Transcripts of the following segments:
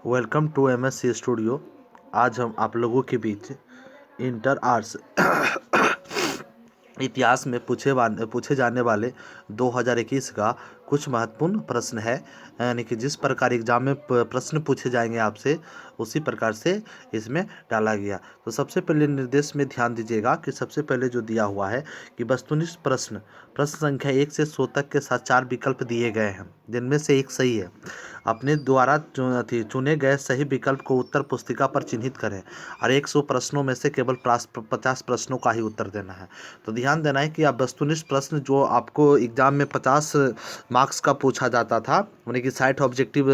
Welcome to MSC studio. आज हम आप लोगों के बीच इंटर आर्ट्स इतिहास में पूछे जाने वाले 2021 का कुछ महत्वपूर्ण प्रश्न है। यानी कि जिस प्रकार एग्जाम में प्रश्न पूछे जाएंगे आपसे उसी प्रकार से इसमें डाला गया। तो सबसे पहले निर्देश में ध्यान दीजिएगा कि सबसे पहले जो दिया हुआ है कि वस्तुनिष्ठ प्रश्न संख्या 1 से 100 तक के साथ 4 विकल्प दिए गए हैं, जिनमें से एक सही है। अपने द्वारा चुने गए सही विकल्प को उत्तर पुस्तिका पर चिन्हित करें और 100 प्रश्नों में से केवल 50 प्रश्नों का ही उत्तर देना है। तो ध्यान देना है कि आप वस्तुनिष्ठ प्रश्न जो आपको एग्जाम में 50 मार्क्स का पूछा जाता था, यानी कि 60 ऑब्जेक्टिव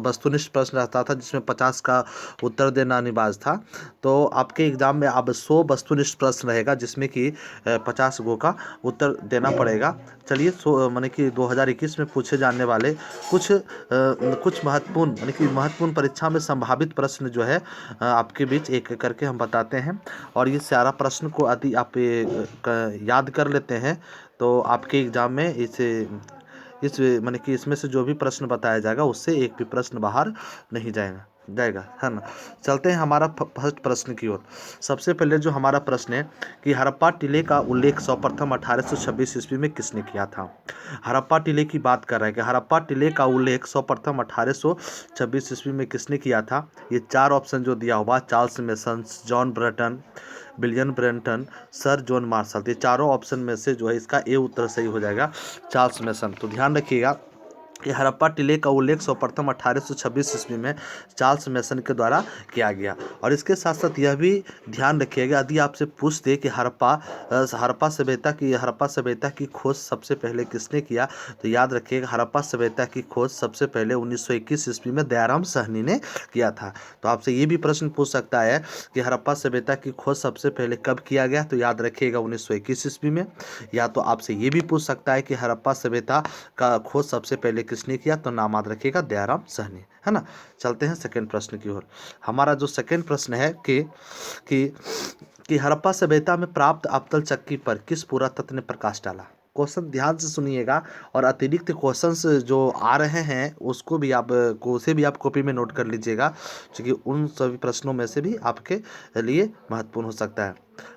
वस्तुनिष्ठ प्रश्न रहता था जिसमें 50 का उत्तर देना अनिवार्य था। तो आपके एग्जाम में अब 100 वस्तुनिष्ठ प्रश्न रहेगा जिसमें कि 50 गो का उत्तर देना पड़ेगा। चलिए, माने कि 2021 में पूछे जाने वाले कुछ महत्वपूर्ण यानी कि महत्वपूर्ण परीक्षा में संभावित प्रश्न जो है आपके बीच एक एक करके हम बताते हैं। और ये सारा प्रश्न को यदि आप याद कर लेते हैं तो आपके एग्जाम में इस माने कि इसमें से जो भी प्रश्न बताया जाएगा उससे एक भी प्रश्न बाहर नहीं जाएगा, है ना। चलते हैं हमारा फर्स्ट प्रश्न की ओर। सबसे पहले जो हमारा प्रश्न है कि हड़प्पा टीले का उल्लेख सर्वप्रथम 1826 ईस्वी में किसने किया था। हड़प्पा टीले की बात कर रहे हैं कि हड़प्पा टीले का उल्लेख सर्वप्रथम 1826 ईस्वी में किसने किया था। ये 4 ऑप्शन जो दिया हुआ, Charles Mason, John Bratton, William Brenton, sir John Marshall, ये चारों ऑप्शन में से जो है इसका ए उत्तर सही हो जाएगा, चार्ल्स मेसन। तो ध्यान रखिएगा कि हड़प्पा टीले का उल्लेख सर्वप्रथम 1826 ईस्वी में चार्ल्स मेसन के द्वारा किया गया। और इसके साथ साथ यह भी ध्यान रखिएगा, यदि आपसे पूछ दे कि हड़प्पा सभ्यता की खोज सबसे पहले किसने किया, तो याद रखिएगा हड़प्पा सभ्यता की खोज सबसे पहले 1921 ईस्वी में दयाराम साहनी ने किया था। तो आपसे ये भी प्रश्न पूछ सकता है कि हड़प्पा सभ्यता की खोज सबसे पहले कब किया गया, तो याद रखिएगा 1921 ईस्वी में। या तो आपसे ये भी पूछ सकता है कि हड़प्पा सभ्यता का खोज सबसे पहले किसने किया, तो नाम याद रखिएगा दयाराम साहनी, है ना। चलते हैं सेकंड प्रश्न की ओर। हमारा जो सेकंड प्रश्न है कि हड़प्पा सभ्यता में प्राप्त अवतल चक्की पर किस पुरातत्व ने प्रकाश डाला। क्वेश्चन ध्यान से सुनिएगा और अतिरिक्त क्वेश्चंस जो आ रहे हैं उसे भी आप कॉपी में नोट कर लीजिएगा, क्योंकि उन सभी प्रश्नों में से भी आपके लिए महत्वपूर्ण हो सकता है।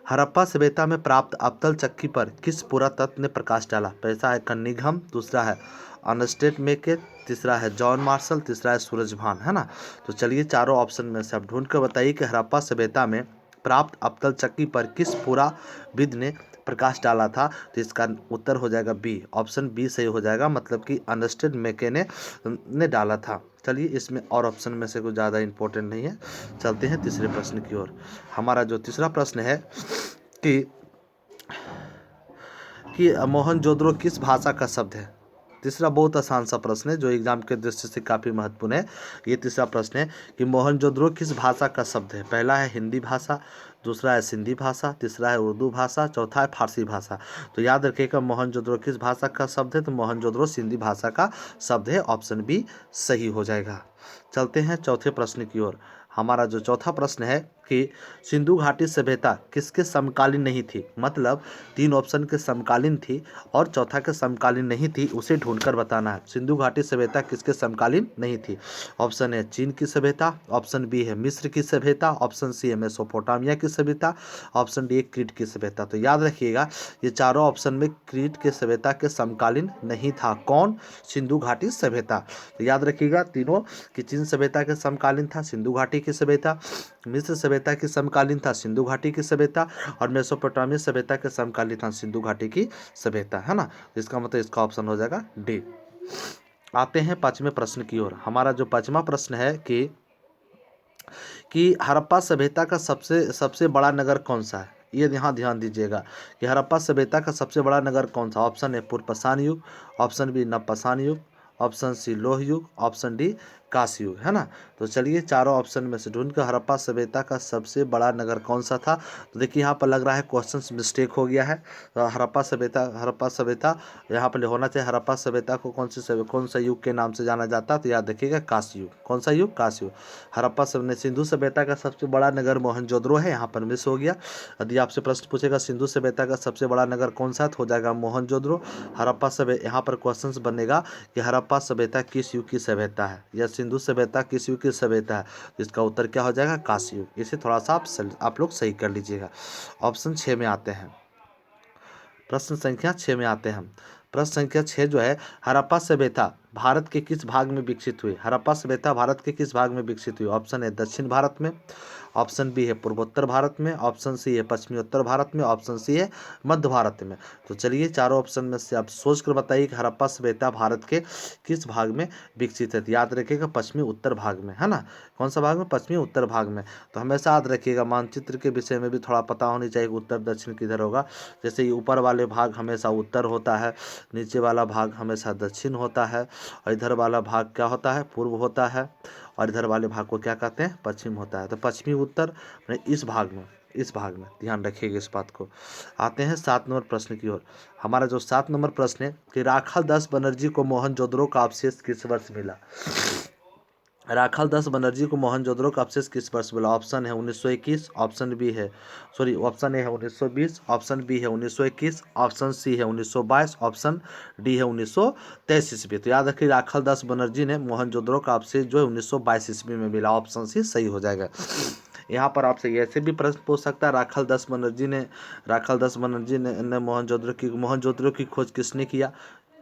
हड़प्पा सभ्यता में प्राप्त अवतल चक्की पर किस पुरातत्व ने प्रकाश डाला। पहला है कन्निंघम, दूसरा है अनस्टेट मेके, तीसरा है जॉन मार्शल, तीसरा है सूरजभान, है ना। तो चलिए चारों ऑप्शन में से आप ढूंढ कर बताइए कि हड़प्पा सभ्यता में प्राप्त अवतल चक्की पर किस पुराविद ने प्रकाश डाला था। तो इसका उत्तर हो जाएगा बी, ऑप्शन बी सही हो जाएगा, मतलब कि अनस्टेड मेके ने डाला था। चलिए, इसमें और ऑप्शन में से कुछ ज़्यादा इंपॉर्टेंट नहीं है। चलते हैं तीसरे प्रश्न की ओर। हमारा जो तीसरा प्रश्न है कि मोहनजोदड़ो किस भाषा का शब्द है। तीसरा बहुत आसान सा प्रश्न है जो एग्जाम के दृष्टि से काफ़ी महत्वपूर्ण है। ये तीसरा प्रश्न है कि मोहनजोदड़ो किस भाषा का शब्द है। पहला है हिंदी भाषा, दूसरा है सिंधी भाषा, तीसरा है उर्दू भाषा, चौथा है फारसी भाषा। तो याद रखिएगा मोहनजोदड़ो किस भाषा का शब्द है, तो मोहनजोदड़ो सिंधी भाषा का शब्द है, ऑप्शन बी सही हो जाएगा। चलते हैं चौथे प्रश्न की ओर। हमारा जो चौथा प्रश्न है कि सिंधु घाटी सभ्यता किसके समकालीन नहीं थी। मतलब 3 ऑप्शन के समकालीन थी और चौथा के समकालीन नहीं थी, उसे ढूंढकर बताना है। सिंधु घाटी सभ्यता किसके समकालीन नहीं थी। ऑप्शन है चीन की सभ्यता, ऑप्शन बी है मिस्र की सभ्यता, ऑप्शन सी है मेसोपोटामिया की सभ्यता, ऑप्शन डी है क्रीट की सभ्यता। तो याद रखिएगा ये चारों ऑप्शन में क्रीट के सभ्यता के समकालीन नहीं था। कौन? सिंधु घाटी सभ्यता। तो याद रखिएगा तीनों कि चीन सभ्यता के समकालीन था सिंधु घाटी की सभ्यता, मिस्र सभ्यता की समकालीन था सिंधु घाटी की सभ्यता, और मेसोपोटामिया सभ्यता के समकालीन था सिंधु घाटी की सभ्यता, है ना। इसका मतलब इसका ऑप्शन हो जाएगा डी। आते हैं पांचवें प्रश्न की ओर। हमारा जो पांचवा प्रश्न है कि हड़प्पा सभ्यता का सबसे बड़ा नगर कौन सा है। ये यहाँ ध्यान दीजिएगा कि हड़प्पा सभ्यता का सबसे बड़ा नगर कौन सा। ऑप्शन है पूर्वपाषाण युग, ऑप्शन बी नवपाषाण युग, ऑप्शन सी लोह युग, ऑप्शन डी कांस्य युग, है ना। तो चलिए चारों ऑप्शन में से ढूंढ कर हड़प्पा सभ्यता का सबसे बड़ा नगर कौन सा था। तो देखिए यहाँ पर लग रहा है क्वेश्चन मिस्टेक हो गया है। तो हड़प्पा सभ्यता यहाँ पर होना चाहिए हड़प्पा सभ्यता को कौन सा युग के नाम से जाना जाता है। तो याद रखिएगा कांस्य युग। कौन सा युग? कांस्य युग। हड़प्पा सिंधु सभ्यता का सबसे बड़ा नगर मोहनजोदड़ो है, यहाँ पर मिस हो गया। यदि आपसे प्रश्न पूछेगा सिंधु सभ्यता का सबसे बड़ा नगर कौन सा, तो हो जाएगा मोहनजोदड़ो। हड़प्पा सभ्यता यहाँ पर क्वेश्चन बनेगा कि हड़प्पा सभ्यता किस युग की सभ्यता है। या सिंधु सभ्यता किस युग की सभ्यता है, तो इसका उत्तर क्या हो जाएगा, कांस्य युग। इसे थोड़ा सा आप लोग सही कर लीजिएगा। ऑप्शन 6 में आते हैं, प्रश्न संख्या 6 में आते हैं। प्रश्न संख्या 6 जो है, हड़प्पा सभ्यता भारत के किस भाग में विकसित हुई। हड़प्पा सभ्यता भारत के किस भाग में विकसित हुई। ऑप्शन है दक्षिण भारत में, ऑप्शन बी है पूर्वोत्तर भारत में, ऑप्शन सी है पश्चिमी उत्तर भारत में, ऑप्शन सी है मध्य भारत में। तो चलिए चारों ऑप्शन में से आप सोच कर बताइए कि हड़प्पा सभ्यता भारत के किस भाग में विकसित है। तो याद रखिएगा पश्चिमी उत्तर भाग में, है ना। कौन सा भाग में, पश्चिमी उत्तर भाग में। तो हमेशा याद रखिएगा मानचित्र के विषय में भी थोड़ा पता होनी चाहिए उत्तर दक्षिण किधर होगा। जैसे ये ऊपर वाले भाग हमेशा उत्तर होता है, नीचे वाला भाग हमेशा दक्षिण होता है, और इधर वाला भाग क्या होता है, पूर्व होता है, और इधर वाले भाग को क्या कहते हैं, पश्चिम होता है। तो पश्चिमी उत्तर इस भाग में, इस भाग में ध्यान रखिएगा इस बात को। आते हैं 7 नंबर प्रश्न की ओर। हमारा जो 7 नंबर प्रश्न है कि राखाल दास बनर्जी को मोहनजोदड़ो का अवशेष किस वर्ष मिला। राखाल दास बनर्जी को मोहनजोदड़ो का अवशेष किस वर्ष मिला। ऑप्शन है 1921, ऑप्शन बी है ऑप्शन ए है 1920, ऑप्शन बी है 1921, ऑप्शन सी है 1922, ऑप्शन डी है 1923 ईस्वी। तो याद रखिए राखाल दास बनर्जी ने मोहनजोदड़ो का अवशेष जो है 1922 ईस्वी में मिला। ऑप्शन सी सही हो जाएगा। यहाँ पर आपसे ऐसे भी प्रश्न पूछ सकता है राखाल दास बनर्जी ने मोहनजोदड़ो की खोज किसने किया।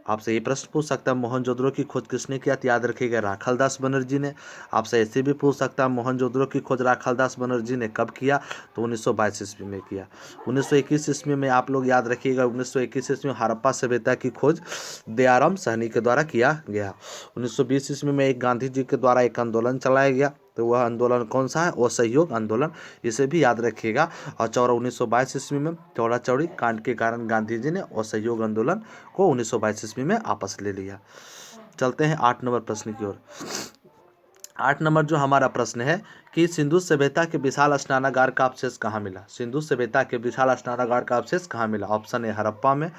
आपसे ये प्रश्न पूछ सकता है मोहनजोदड़ो की खोज किसने किया। तो याद रखिएगा राखाल दास बनर्जी ने। आपसे ऐसे भी पूछ सकता है मोहनजोदड़ो की खोज राखाल दास बनर्जी ने कब किया, तो 1922 ईस्वी में किया। 1921 ईस्वी में आप लोग याद रखिएगा 1921 ईस्वी में हड़प्पा सभ्यता की खोज दयाराम साहनी के द्वारा किया गया। 1920 ईस्वी में एक गांधी जी के द्वारा एक आंदोलन चलाया गया, तो वह आंदोलन कौन सा है, असहयोग आंदोलन। इसे भी याद रखिएगा। और 1922 ईस्वी में चौड़ा चौड़ी कांड के कारण गांधी जी ने असहयोग आंदोलन को 1922 ईस्वी में वापस ले लिया। चलते हैं 8 नंबर प्रश्न की ओर। 8 नंबर जो हमारा प्रश्न है कि सिंधु सभ्यता के विशाल स्नानागार का अवशेष कहाँ मिला। सिंधु सभ्यता के विशाल स्नानागार का अवशेष कहाँ मिला। ऑप्शन ए हड़प्पा में,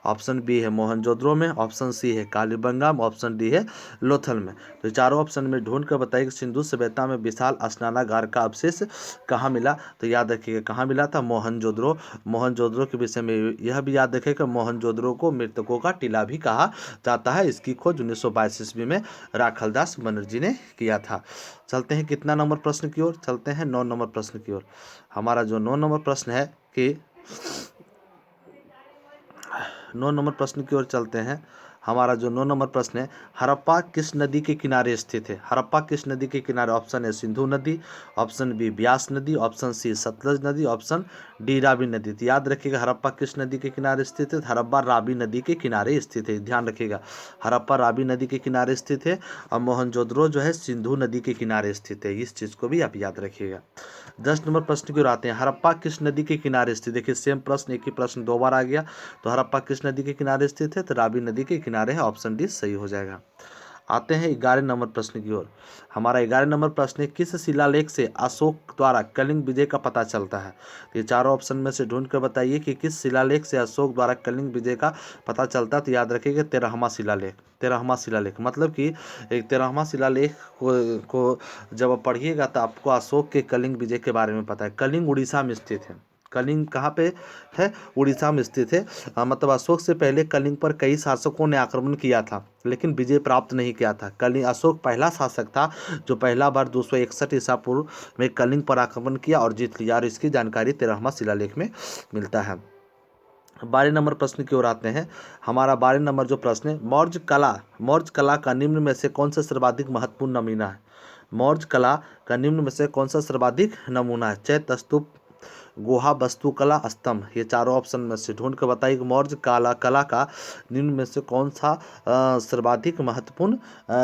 ऑप्शन बी है मोहनजोदड़ो में, ऑप्शन सी है कालीबंगा में, ऑप्शन डी है लोथल में। तो चारों ऑप्शन में ढूंढ कर बताइए कि सिंधु सभ्यता में विशाल स्नानागार का अवशेष कहाँ मिला। तो याद रखिएगा कहाँ मिला था, मोहनजोदड़ो। मोहनजोदड़ो के विषय में यह भी याद रखिएगा मोहनजोदड़ो को मृतकों का टीला भी कहा जाता है। इसकी खोज 1922 ईस्वी में राखाल दास बनर्जी ने किया था। चलते हैं कितना नंबर प्रश्न की ओर, चलते हैं 9 नंबर प्रश्न की ओर। हमारा जो 9 नंबर प्रश्न है कि 9 नंबर प्रश्न की ओर चलते हैं। हमारा जो 9 नंबर प्रश्न है, हड़प्पा किस नदी के किनारे स्थित है। हड़प्पा किस नदी के किनारे। ऑप्शन है सिंधु नदी, ऑप्शन बी ब्यास नदी, ऑप्शन सी सतलज नदी, ऑप्शन डी रावी नदी। तो याद रखिएगा हड़प्पा किस नदी के किनारे स्थित है, हड़प्पा रावी नदी के किनारे स्थित है। ध्यान रखिएगा हड़प्पा रावी नदी के किनारे स्थित है, और मोहनजोदड़ो जो है सिंधु नदी के किनारे स्थित है। इस चीज़ को भी आप याद रखिएगा। 10 नंबर प्रश्न की ओर आते हैं। हड़प्पा किस नदी के किनारे स्थित। देखिए सेम प्रश्न, एक ही प्रश्न 2 बार आ गया। तो हड़प्पा किस नदी के किनारे स्थित है, तो रावी नदी के किनारे है। ऑप्शन डी सही हो जाएगा। आते हैं 11 नंबर प्रश्न की ओर। हमारा 11 नंबर प्रश्न है किस शिलालेख से अशोक द्वारा कलिंग विजय का पता चलता है। ये चारों ऑप्शन में से ढूंढ कर बताइए कि किस शिलालेख से अशोक द्वारा कलिंग विजय का पता चलता है। तो याद रखिएगा 13वां शिलालेख। 13वां शिलालेख मतलब कि एक 13वां शिलालेख को जब आप पढ़िएगा तो आपको अशोक के कलिंग विजय के बारे में पता है। कलिंग उड़ीसा में स्थित है। कलिंग कहाँ पे है, उड़ीसा में स्थित है। मतलब अशोक से पहले कलिंग पर कई शासकों ने आक्रमण किया था, लेकिन विजय प्राप्त नहीं किया था। कलिंग अशोक पहला शासक था जो पहला बार 261 ईसा पूर्व में कलिंग पर आक्रमण किया और जीत लिया, और इसकी जानकारी 13वां शिलालेख में मिलता है। 12 नंबर प्रश्न की ओर आते हैं। हमारा 12 नंबर जो प्रश्न है, मौर्य कला का निम्न में से कौन सा सर्वाधिक महत्वपूर्ण नमूना है। मौर्य कला का निम्न में से कौन सा सर्वाधिक नमूना है। चैत्य स्तूप, गुहा वास्तुकला, स्तंभ। ये चारों ऑप्शन में से ढूंढ कर बताइए कि मौर्य कला का निम्न में से कौन सा सर्वाधिक महत्वपूर्ण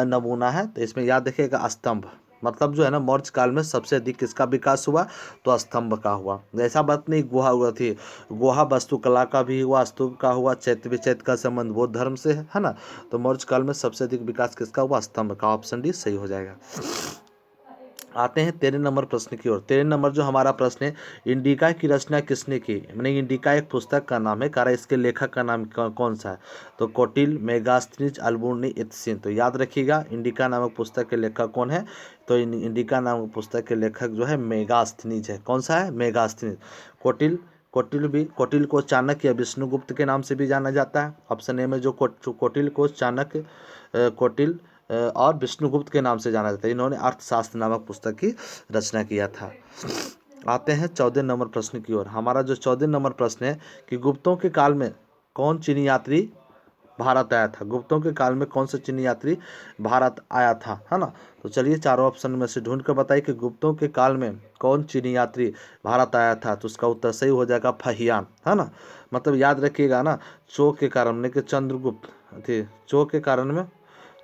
नमूना है। तो इसमें याद रखिएगा स्तंभ। मतलब जो है ना मौर्य काल में सबसे अधिक किसका विकास हुआ, तो स्तंभ का हुआ। ऐसा बात नहीं गुहा हुआ थी, गुहा वास्तुकला का भी हुआ, स्तूप का हुआ, चैत्य विचैत्य का संबंध बौद्ध धर्म से है ना। तो मौर्य काल में सबसे अधिक विकास किसका हुआ, स्तंभ का। ऑप्शन डी सही हो जाएगा। आते हैं 13 नंबर प्रश्न की ओर। 13 नंबर जो हमारा प्रश्न है, इंडिका की रचना किसने की। मैंने इंडिका एक पुस्तक का नाम है, कारण इसके लेखक का नाम कौन सा है। तो कौटिल्य, मेगास्थनीज, अल्बर्नी, इत्सिन। तो याद रखिएगा इंडिका नामक पुस्तक के लेखक कौन है। तो इंडिका नामक पुस्तक के लेखक जो है मेगास्थनीज है। कौन सा है, मेगास्थनीज। कौटिल्य को चाणक्य या विष्णुगुप्त के नाम से भी जाना जाता है। ऑप्शन ए में जो कौटिल्य को चाणक्य, कौटिल्य और विष्णुगुप्त के नाम से जाना जाता है। इन्होंने अर्थशास्त्र नामक पुस्तक की रचना किया था। आते हैं 14 नंबर प्रश्न की ओर। हमारा जो 14 नंबर प्रश्न है कि गुप्तों के काल में कौन चीनी यात्री भारत आया था। गुप्तों के काल में कौन सा चीनी यात्री भारत आया था, है ना। तो चलिए चारों ऑप्शन में से ढूंढ कर बताइए कि गुप्तों के काल में कौन चीनी यात्री भारत आया था। तो उसका उत्तर सही हो जाएगा फहियान, है ना। मतलब याद रखिएगा ना, चो के कारण में कि चंद्रगुप्त थे, चो के कारण में,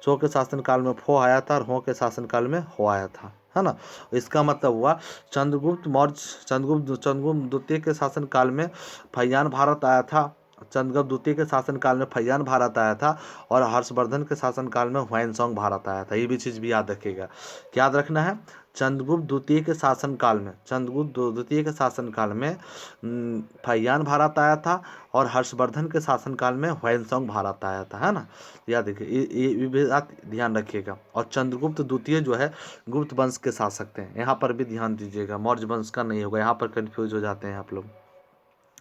चो के शासनकाल में फो आया था और हो के शासनकाल में हो आया था, है ना। इसका मतलब हुआ चंद्रगुप्त मौर्य, चंद्रगुप्त द्वितीय के शासनकाल में फहियान भारत आया था। चंद्रगुप्त द्वितीय के शासनकाल में फहियान भारत आया था और हर्षवर्धन के शासनकाल में ह्वेनसांग भारत आया था। ये भी चीज़ भी याद रखिएगा। क्या याद रखना है, चंद्रगुप्त द्वितीय के शासनकाल में, चंद्रगुप्त द्वितीय के शासनकाल में फहियान भारत आया था और हर्षवर्धन के शासनकाल में ह्वेनसांग भारत आया था, है ना। याद देखिए, ये भी आप ध्यान रखिएगा। और चंद्रगुप्त द्वितीय जो है गुप्त वंश के शासक थे, यहाँ पर भी ध्यान दीजिएगा, मौर्य वंश का नहीं होगा, यहाँ पर कंफ्यूज हो जाते हैं आप लोग।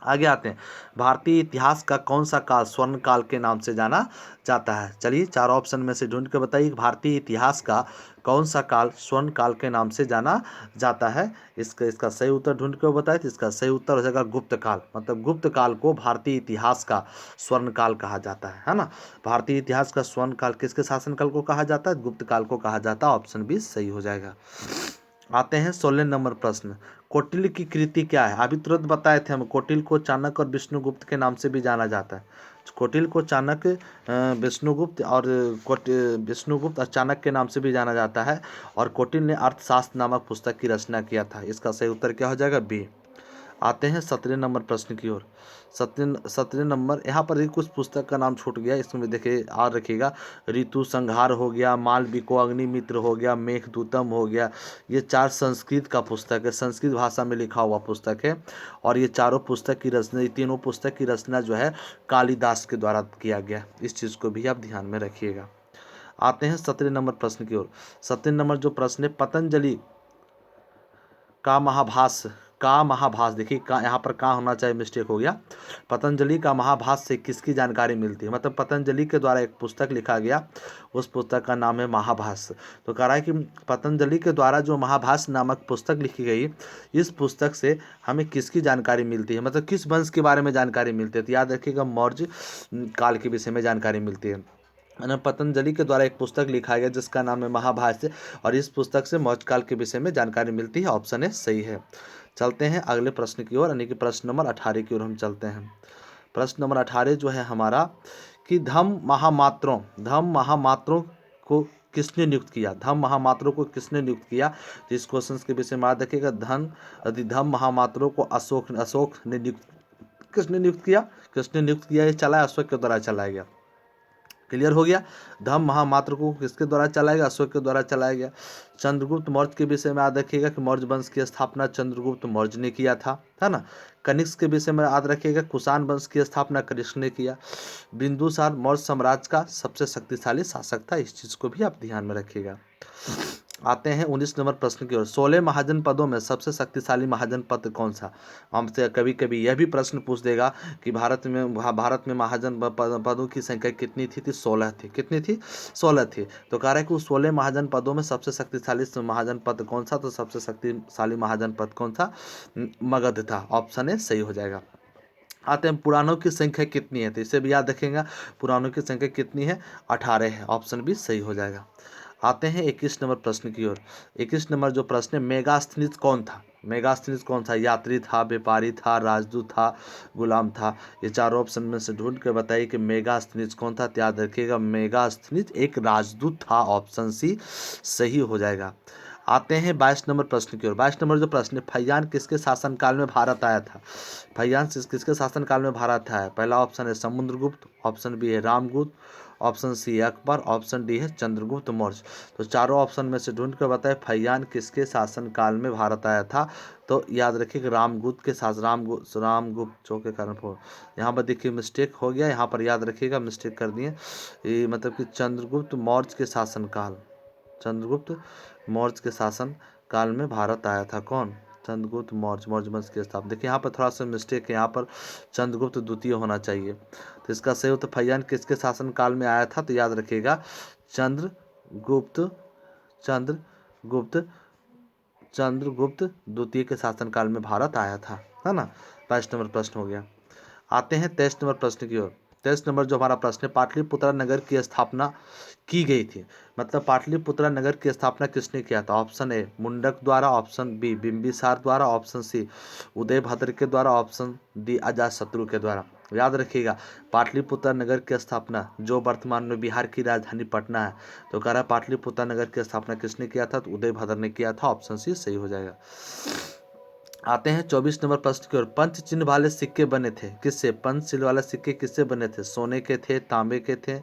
आगे आते हैं, भारतीय इतिहास का कौन सा काल स्वर्ण काल के नाम से जाना जाता है। चलिए चार ऑप्शन में से ढूंढ के बताइए, भारतीय इतिहास का कौन सा काल स्वर्ण काल के नाम से जाना जाता है। इसका सही उत्तर ढूंढ के बताए तो इसका सही उत्तर हो जाएगा गुप्त काल। मतलब गुप्त काल को भारतीय इतिहास का स्वर्ण काल कहा जाता है ना। भारतीय इतिहास का स्वर्ण काल किसके शासनकाल को कहा जाता है, गुप्त काल को कहा जाता है। ऑप्शन बी सही हो जाएगा। आते हैं 16 नंबर प्रश्न, कौटिल्य की कृति क्या है। अभी तुरंत बताए थे हम, कौटिल्य को चाणक्य और विष्णुगुप्त के नाम से भी जाना जाता है। कौटिल्य को चाणक्य, विष्णुगुप्त और विष्णुगुप्त और चाणक्य के नाम से भी जाना जाता है। और कौटिल्य ने अर्थशास्त्र नामक पुस्तक की रचना किया था। इसका सही उत्तर क्या हो जाएगा, बी। आते हैं 17 नंबर प्रश्न की ओर। 17 नंबर, यहाँ पर ही कुछ पुस्तक का नाम छूट गया, इसमें देखिए याद रखिएगा। ऋतु संहार हो गया, मालविको अग्निमित्र हो गया, मेघदूतम हो गया। ये चार संस्कृत का पुस्तक है, संस्कृत भाषा में लिखा हुआ पुस्तक है। और ये चारों पुस्तक की रचना, ये तीनों पुस्तक की रचना जो है कालिदास के द्वारा किया गया। इस चीज़ को भी आप ध्यान में रखिएगा। आते हैं 17 नंबर प्रश्न की ओर। 17 नंबर जो प्रश्न है, पतंजलि का महाभाष्य, का महाभाष्य, देखिए का यहाँ पर का होना चाहिए, मिस्टेक हो गया। पतंजलि का महाभाष्य से किसकी जानकारी मिलती है। मतलब पतंजलि के द्वारा एक पुस्तक लिखा गया, उस पुस्तक का नाम है महाभाष्य। तो कह रहा है कि पतंजलि के द्वारा जो महाभाष्य नामक पुस्तक लिखी गई, इस पुस्तक से हमें किसकी जानकारी मिलती है, मतलब किस वंश के बारे में जानकारी मिलती है। तो याद रखिएगा, मौर्य काल के विषय में जानकारी मिलती है। पतंजलि के द्वारा एक पुस्तक लिखा गया जिसका नाम है महाभाष्य, और इस पुस्तक से मौर्य काल के विषय में जानकारी मिलती है। ऑप्शन ए सही है। चलते हैं अगले प्रश्न की ओर, यानी कि प्रश्न नंबर 18 की ओर हम चलते हैं। प्रश्न नंबर 18 जो है हमारा, कि धम महामात्रों को किसने नियुक्त किया। धम महामात्रों को किसने नियुक्त किया। तो इस क्वेश्चन के विषय में याद रखिएगा, धम महामात्रों को अशोक ने नियुक्त, किसने नियुक्त किया, किसने नियुक्त किया, ये चला अशोक के द्वारा चलाया गया। क्लियर हो गया। धम महामात्र को किसके द्वारा चलाया गया, अशोक के द्वारा चलाया गया। चंद्रगुप्त मौर्य के विषय में याद रखिएगा कि मौर्य वंश की स्थापना चंद्रगुप्त मौर्य ने किया था, है ना। कनिष्क के विषय में याद रखिएगा, कुषाण वंश की स्थापना कनिष्क ने किया। बिंदुसार मौर्य साम्राज्य का सबसे शक्तिशाली शासक था। इस चीज को भी आप ध्यान में रखिएगा। आते हैं 19 नंबर प्रश्न की ओर। 16 महाजन पदों में सबसे शक्तिशाली महाजन पद कौन सा। हमसे कभी कभी यह भी प्रश्न पूछ देगा कि भारत में महाजन पदों की संख्या कितनी थी। 16 थी। कितनी थी, 16 थी। तो कह रहा है कि उस 16 महाजन पदों में सबसे शक्तिशाली महाजन पद कौन सा। तो सबसे शक्तिशाली महाजन पद कौन था, मगध था। ऑप्शन ए सही हो जाएगा। आते हैं पुराणों की संख्या कितनी है। तो इसे भी याद रखेंगे, पुराणों की संख्या कितनी है, 18 है। ऑप्शन भी सही हो जाएगा। आते हैं 21 नंबर प्रश्न की ओर। 21 नंबर जो प्रश्न है, मेगास्थनीज कौन था। मेगास्थनीज कौन था, यात्री था, व्यापारी था, राजदूत था, गुलाम था। ये चारों ऑप्शन में से ढूंढ कर बताइए कि मेगास्थनीज कौन था। तो याद रखिएगा, मेगास्थनीज एक राजदूत था। ऑप्शन सी सही हो जाएगा। आते हैं 22 नंबर प्रश्न की ओर। 22 नंबर जो प्रश्न है, फैयान किसके शासनकाल में भारत आया था। फैयान किसके शासनकाल में भारत आया। पहला ऑप्शन है समुद्रगुप्त, ऑप्शन बी है रामगुप्त, ऑप्शन सी है अकबर, ऑप्शन डी है चंद्रगुप्त मौर्य। तो चारों ऑप्शन में से ढूंढ कर बताए फैयान किसके शासनकाल में भारत आया था। तो याद रखिए कि रामगुप्त के साथ, रामगुप्त चौ के कारण यहाँ पर देखिए मिस्टेक हो गया, यहाँ पर याद रखिएगा मिस्टेक कर दिए। ये मतलब कि चंद्रगुप्त मौर्य के शासनकाल, चंद्रगुप्त मौर्य के शासन काल में भारत आया था। कौन, चंद्रगुप्त मौर्य वंश की स्थापना। देखिए यहाँ पर थोड़ा सा मिस्टेक है, यहाँ पर चंद्रगुप्त द्वितीय होना चाहिए। तो इसका सही उत्तर फैयान किसके शासन काल में आया था। तो याद रखिएगा, चंद्रगुप्त गुप्त चंद्रगुप्त चंद्रगुप्त द्वितीय के शासनकाल में भारत आया था, है ना। 22 नंबर प्रश्न हो गया। आते हैं 23 नंबर प्रश्न की ओर। 23 नंबर जो हमारा प्रश्न है, पाटलिपुत्रा नगर की स्थापना की गई थी। मतलब पाटलिपुत्रा नगर की स्थापना किसने किया था? ऑप्शन ए मुंडक द्वारा, ऑप्शन बी बिंबिसार द्वारा, ऑप्शन सी उदयभद्र के द्वारा, ऑप्शन डी अजातशत्रु के द्वारा। याद रखिएगा, पाटलिपुत्रा नगर की स्थापना जो वर्तमान में बिहार की राजधानी पटना है, तो कह रहा है पाटलिपुत्रा नगर की स्थापना किसने किया था? तो उदयभद्र ने किया था। ऑप्शन सी सही हो जाएगा। आते हैं 24 नंबर प्रश्न की ओर। पंच चिन्ह वाले सिक्के बने थे किससे? पंच चिन्ह वाले सिक्के किससे बने थे? सोने के थे, तांबे के थे,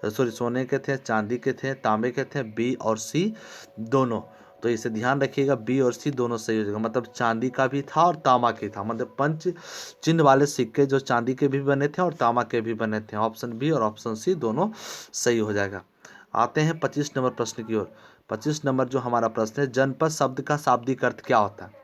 सॉरी सोने के थे, चांदी के थे, तांबे के थे, बी और सी दोनों। तो इसे ध्यान रखिएगा, बी और सी दोनों सही हो जाएगा। मतलब चांदी का भी था और तांबा के था। मतलब पंच चिन्ह वाले सिक्के जो चांदी के भी बने थे और तांबा के भी बने थे। ऑप्शन बी और ऑप्शन सी दोनों सही हो जाएगा। आते हैं 25 नंबर प्रश्न की ओर। 25 नंबर जो हमारा प्रश्न है, जनपद शब्द का शाब्दिक अर्थ क्या होता है?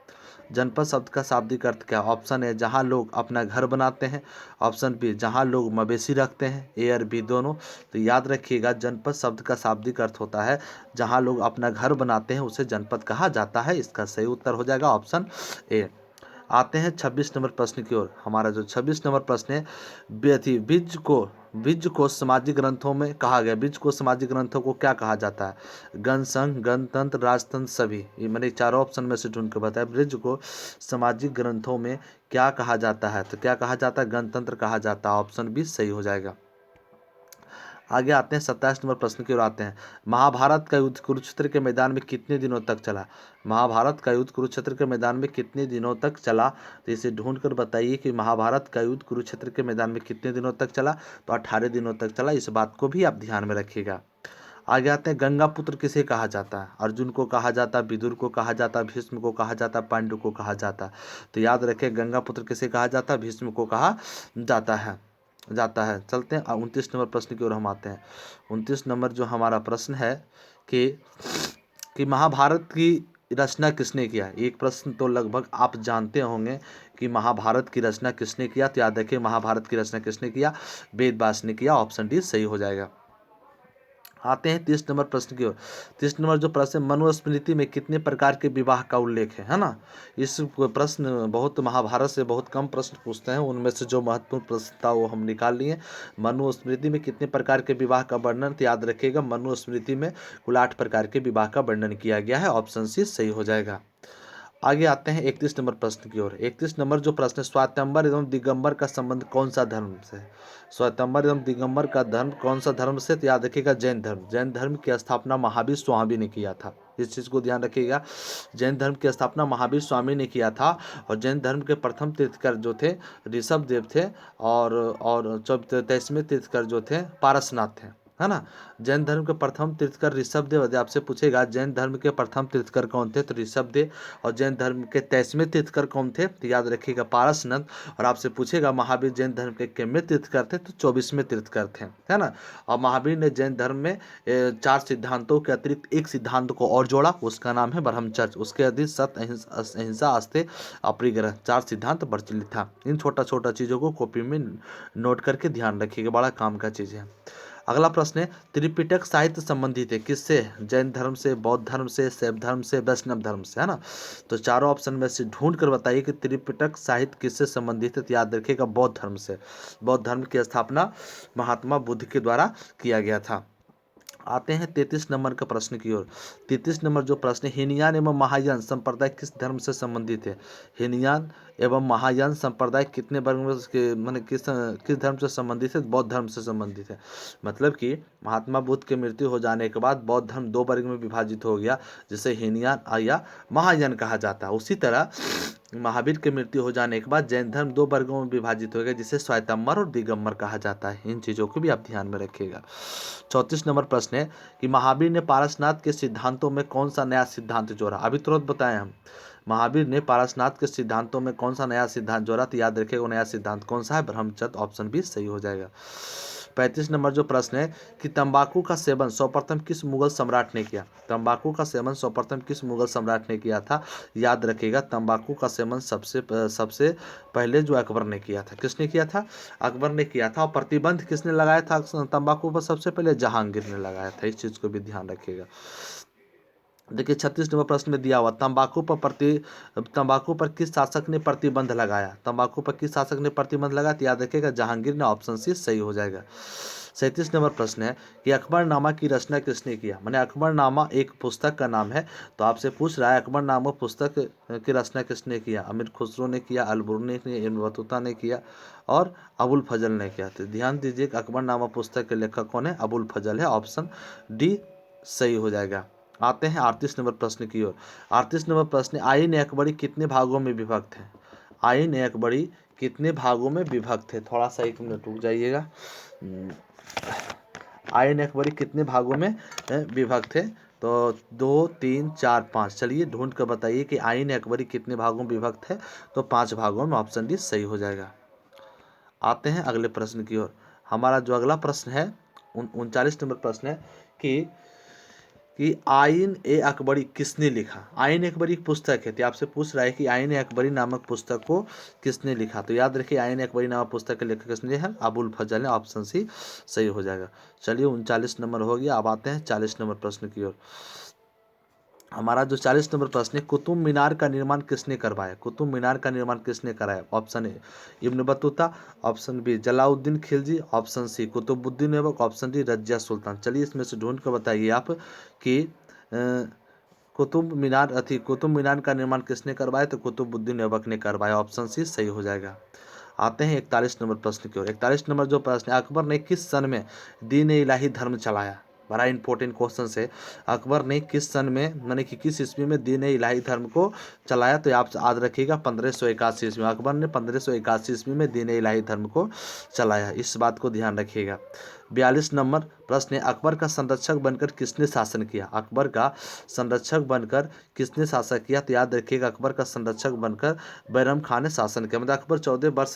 जनपद शब्द का शाब्दिक अर्थ क्या? ऑप्शन ए जहाँ लोग अपना घर बनाते हैं, ऑप्शन बी जहाँ लोग मवेशी रखते हैं, ए और बी दोनों। तो याद रखिएगा, जनपद शब्द का शाब्दिक अर्थ होता है जहाँ लोग अपना घर बनाते हैं, उसे जनपद कहा जाता है। इसका सही उत्तर हो जाएगा ऑप्शन ए। आते हैं 26 नंबर प्रश्न की ओर। हमारा जो 26 नंबर प्रश्न है, बीज को सामाजिक ग्रंथों में कहा गया। बीज को सामाजिक ग्रंथों को क्या कहा जाता है? गण संघ, गणतंत्र, राजतंत्र, सभी। ये मैंने चारों ऑप्शन में से ढूंढ कर बताया। ब्रिज को सामाजिक ग्रंथों में क्या कहा जाता है? तो क्या कहा जाता है? गणतंत्र कहा जाता है। ऑप्शन बी सही हो जाएगा। आगे आते हैं 27 नंबर प्रश्न की ओर आते हैं। महाभारत का युद्ध कुरुक्षेत्र के मैदान में कितने दिनों तक चला? महाभारत का युद्ध कुरुक्षेत्र के मैदान में कितने दिनों तक चला? तो इसे ढूंढ कर बताइए कि महाभारत का युद्ध कुरुक्षेत्र के मैदान में कितने दिनों तक चला। तो 18 दिनों तक चला। इस बात को भी आप ध्यान में रखिएगा। आगे आते हैं, गंगा पुत्र किसे कहा जाता है? अर्जुन को कहा जाता है, विदुर को कहा जाता है, भीष्म को कहा जाता है, पांडु को कहा जाता है। तो याद रखें, गंगा पुत्र किसे कहा जाता है? भीष्म को कहा जाता है। चलते हैं 29 नंबर प्रश्न की ओर हम आते हैं। 29 नंबर जो हमारा प्रश्न है कि महाभारत की रचना किसने किया? एक प्रश्न तो लगभग आप जानते होंगे कि महाभारत की रचना किसने किया। तो याद रखिए, महाभारत की रचना किसने किया? वेद व्यास ने किया। ऑप्शन डी सही हो जाएगा। आते हैं 30 नंबर प्रश्न की ओर। 30 नंबर जो प्रश्न, मनुस्मृति में कितने प्रकार के विवाह का उल्लेख है ना। इस प्रश्न बहुत, महाभारत से बहुत कम प्रश्न पूछते हैं, उनमें से जो महत्वपूर्ण प्रश्न था वो हम निकाल लिए। मनुस्मृति में कितने प्रकार के विवाह का वर्णन? तो याद रखिएगा, मनुस्मृति में कुल 8 प्रकार के विवाह का वर्णन किया गया है। ऑप्शन सी सही हो जाएगा। आगे आते हैं 31 नंबर प्रश्न की ओर। 31 नंबर जो प्रश्न है, स्वायंबर एवं दिगंबर का संबंध कौन सा धर्म से है? स्वायंबर एवं दिगंबर का धर्म कौन सा धर्म से? तो याद रखिएगा, जैन धर्म। जैन धर्म की स्थापना महावीर स्वामी ने किया था। इस चीज़ को ध्यान रखिएगा, जैन धर्म की स्थापना महावीर स्वामी ने किया था। और जैन धर्म के प्रथम तीर्थकर जो थे ऋषभ देव थे, और 23वें तीर्थकर जो थे पारसनाथ थे, है ना। जैन धर्म के प्रथम तीर्थकर ऋषभ देव। यदि आपसे पूछेगा जैन धर्म के प्रथम तीर्थकर कौन थे, तो ऋषभ देव। और जैन धर्म के 23वें तीर्थकर कौन थे, तो याद रखिएगा पारसनाथ। और आपसे पूछेगा महावीर जैन धर्म के कितने तीर्थकर थे, तो 24वें तीर्थकर थे, है ना। और महावीर ने जैन धर्म में 4 सिद्धांतों के अतिरिक्त एक सिद्धांत को और जोड़ा, उसका नाम है ब्रह्मचर्य। उसके अधीन सत्य, अहिंसा, आस्ते, अपरिग्रह, 4 सिद्धांत प्रचलित था। इन छोटा छोटा चीज़ों को कॉपी में नोट करके ध्यान रखिएगा, बड़ा काम का चीज़ है। अगला प्रश्न है, त्रिपिटक साहित्य संबंधित है किससे? जैन धर्म से, बौद्ध धर्म से, शैव धर्म से, वैष्णव धर्म से, है ना। तो चारों ऑप्शन में से ढूंढ कर बताइए कि त्रिपिटक साहित्य किससे संबंधित है। तो याद रखिएगा, बौद्ध धर्म से। बौद्ध धर्म की स्थापना महात्मा बुद्ध के द्वारा किया गया था। आते हैं 33 नंबर का प्रश्न की ओर। 33 नंबर जो प्रश्न है, हीनयान एवं महायान संप्रदाय किस धर्म से संबंधित है? हीनयान एवं महायान संप्रदाय कितने वर्ग में माने किस धर्म से संबंधित है? बौद्ध धर्म से संबंधित है। मतलब कि महात्मा बुद्ध की मृत्यु हो जाने के बाद बौद्ध धर्म 2 वर्ग में विभाजित हो गया, जिसे हीनयान या महायान कहा जाता है। उसी तरह महावीर की मृत्यु हो जाने के बाद जैन धर्म 2 वर्गों में विभाजित हो गया, जिसे श्वेतांबर और दिगंबर कहा जाता है। इन चीज़ों को भी आप ध्यान में रखिएगा। 34 नंबर प्रश्न है कि महावीर ने पारसनाथ के सिद्धांतों में कौन सा नया सिद्धांत जोड़ा? अभी तुरंत बताएं हम। महावीर ने पारसनाथ के सिद्धांतों में कौन सा नया सिद्धांत जोड़ा? तो याद रखिएगा, वो नया सिद्धांत कौन सा है? ब्रह्मचर्य। ऑप्शन बी सही हो जाएगा। 35 नंबर जो प्रश्न है कि तंबाकू का सेवन सर्वप्रथम किस मुगल सम्राट ने किया। तंबाकू का सेवन सर्वप्रथम किस मुगल सम्राट ने किया था। याद रखिएगा, तंबाकू का सेवन सबसे पहले जो अकबर ने किया था। किसने किया था? अकबर ने किया था। और प्रतिबंध किसने लगाया था तंबाकू पर? सबसे पहले जहांगीर ने लगाया था। इस चीज़ को भी ध्यान रखिएगा। देखिए 36 नंबर प्रश्न में दिया हुआ, तंबाकू पर किस शासक ने प्रतिबंध लगाया। तंबाकू पर किस शासक ने प्रतिबंध लगाया? तो याद रखिएगा जहांगीर ने। ऑप्शन सी सही हो जाएगा। 37 नंबर प्रश्न है कि अकबरनामा की रचना किसने किया। मैंने अकबरनामा एक पुस्तक का नाम है, तो आपसे पूछ रहा है अकबरनामा पुस्तक की रचना किसने किया। अमीर खुसरो ने किया, अलबुर्नी ने किया, इब्न बतूता ने किया और अबुल फजल ने किया। तो ध्यान दीजिए कि अकबरनामा पुस्तक के लेखक कौन है? अबुल फजल है। ऑप्शन डी सही हो जाएगा। आते हैं 38 नंबर प्रश्न की ओर। 38 नंबर प्रश्न, आईन ए अकबरी कितने भागों में विभक्त है। आईन ए अकबरी कितने भागों में विभक्त है। थोड़ा सा 1 मिनट रुक जाइएगा। आईन ए अकबरी कितने भागों में विभक्त है। तो 2, 3, 4, 5। चलिए ढूंढ कर बताइए कि आईन ए अकबरी कितने भागों में विभक्त है। तो 5 भागों में। ऑप्शन डी सही हो जाएगा। आते हैं अगले प्रश्न की ओर। हमारा जो अगला प्रश्न है 39 नंबर प्रश्न है कि आईन ए अकबरी किसने लिखा। आईन ए अकबरी एक पुस्तक है, तो आपसे पूछ रहा है कि आईन ए अकबरी नामक पुस्तक को किसने लिखा। तो याद रखिए आईन ए अकबरी नामक पुस्तक के लेखक किसने है? अबुल फजल है। ऑप्शन सी सही हो जाएगा। चलिए 39 नंबर हो गया। अब आते हैं 40 नंबर प्रश्न की ओर। हमारा जो 40 नंबर प्रश्न है, कुतुब मीनार का निर्माण किसने करवाया। कुतुब मीनार का निर्माण किसने कराया। Option A Ibn Battuta, option B Jalaluddin Khilji, option C Qutbuddin Aibak, option D Razia Sultan. चलिए इसमें से ढूंढ कर बताइए आप कि कुतुब मीनार का निर्माण किसने करवाया। तो कुतुबुद्दीन ऐबक ने करवाया। ऑप्शन सी सही हो जाएगा। आते हैं 41 नंबर प्रश्न की ओर। 41 नंबर जो प्रश्न है, अकबर ने किस सन में दीन इलाही धर्म चलाया। बड़ा इंपॉर्टेंट क्वेश्चन है। अकबर ने किस सन में, माने कि किस ईस्वी में दीन इलाही धर्म को चलाया। तो आप याद रखिएगा 1581 ईस्वी में। अकबर ने 1581 ईस्वी में दीन इलाही धर्म को चलाया। इस बात को ध्यान रखिएगा। 42 नंबर प्रश्न है, अकबर का संरक्षक बनकर किसने शासन किया। अकबर का संरक्षक बनकर किसने शासन किया। तो याद रखिएगा अकबर का संरक्षक बनकर बैरम खान ने शासन किया। मतलब अकबर 14 वर्ष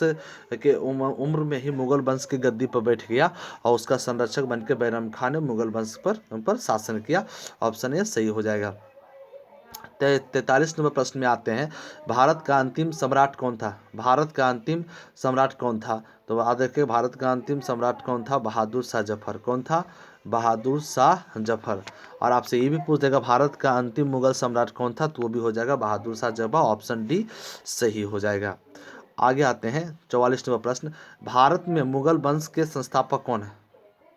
के उम्र में ही मुगल वंश की गद्दी पर बैठ गया और उसका संरक्षक बनकर बैरम खान ने मुगल वंश पर शासन किया। ऑप्शन ए सही हो जाएगा। 43 नंबर प्रश्न में आते हैं, भारत का अंतिम सम्राट कौन था। भारत का अंतिम सम्राट कौन था। तो याद रखिए भारत का अंतिम सम्राट कौन था। बहादुर शाह जफर। कौन था? बहादुर शाह जफर। और आपसे ये भी पूछ देगा भारत का अंतिम मुगल सम्राट कौन था, तो वो भी हो जाएगा बहादुर शाह जफर। ऑप्शन डी सही हो जाएगा। आगे आते हैं 44 नंबर प्रश्न, भारत में मुगल वंश के संस्थापक कौन है।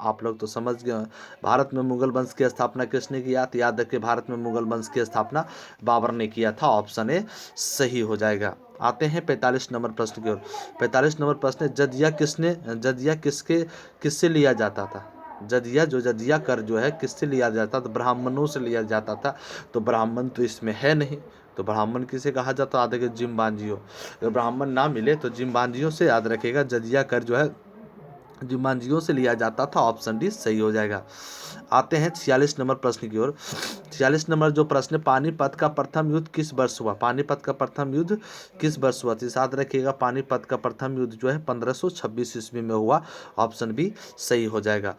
आप लोग तो समझ गए भारत में मुगल वंश की स्थापना किसने किया। तो याद रखिए भारत में मुगल वंश की स्थापना बाबर ने किया था। ऑप्शन ए सही हो जाएगा। आते हैं 45 नंबर प्रश्न की ओर। 45 नंबर प्रश्न, जजिया किससे लिया जाता था। जजिया कर जो है किससे लिया जाता था। तो ब्राह्मणों से लिया जाता था। तो ब्राह्मण तो इसमें है नहीं, तो ब्राह्मण किसे कहा जाता है। याद रखिए जिम्बांजियो। अगर ब्राह्मण ना मिले तो जिम्बांजियो से याद रखिएगा जजिया कर जो है जिम्बांजियो से लिया जाता था। ऑप्शन डी सही हो जाएगा। आते हैं 46 नंबर प्रश्न की ओर। 46 नंबर जो प्रश्न, पानीपत का प्रथम युद्ध किस वर्ष हुआ। पानीपत का प्रथम युद्ध किस वर्ष हुआ। तो याद रखिएगा पानीपत का प्रथम युद्ध जो है 1526 ईस्वी में हुआ। ऑप्शन बी सही हो जाएगा।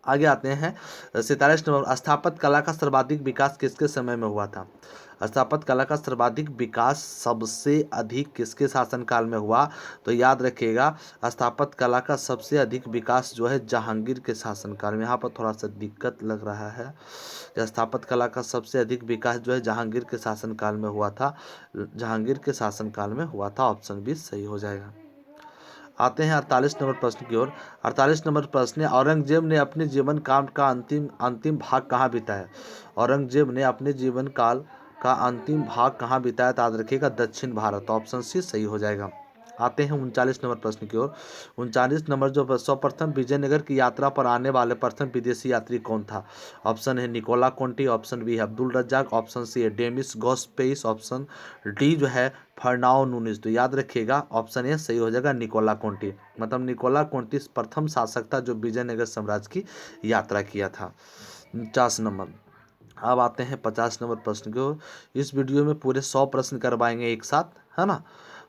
आगे आते हैं 47 नंबर, स्थापत्य कला का सर्वाधिक विकास किसके समय में हुआ था। स्थापत्य कला का सर्वाधिक विकास सबसे अधिक किसके शासनकाल में हुआ। तो याद रखिएगा स्थापत्य कला का सबसे अधिक विकास जो है जहांगीर के शासनकाल में। यहाँ पर थोड़ा सा दिक्कत लग रहा है। स्थापत्य कला का सबसे अधिक विकास जो है जहांगीर के शासनकाल में हुआ था। जहांगीर के शासनकाल में हुआ था। ऑप्शन बी सही हो जाएगा। आते हैं 48 नंबर प्रश्न की ओर। 48 नंबर प्रश्न है, औरंगजेब ने अपने जीवन काल का अंतिम भाग कहाँ बिताया। औरंगजेब ने अपने जीवन काल का अंतिम भाग कहाँ बिताया। तो याद रखिएगा दक्षिण भारत। ऑप्शन सी सही हो जाएगा। आते हैं 39 नंबर प्रश्न की ओर। 39 नंबर जो सर्वप्रथम विजयनगर की यात्रा पर आने वाले प्रथम विदेशी यात्री कौन था। ऑप्शन है निकोला कोंटी, ऑप्शन बी है अब्दुल रज्जाक, ऑप्शन सी है डेमिस गॉस्पेस, ऑप्शन डी जो है फर्नाओ नूनिस। तो याद रखिएगा ऑप्शन ए सही हो जाएगा निकोला कोंटी। मतलब निकोला कोंटी प्रथम शासक था जो विजयनगर साम्राज्य की यात्रा किया था। 50 नंबर। अब आते हैं 50 नंबर प्रश्न की ओर। इस वीडियो में पूरे 100 प्रश्न करवाएंगे एक साथ, है ना।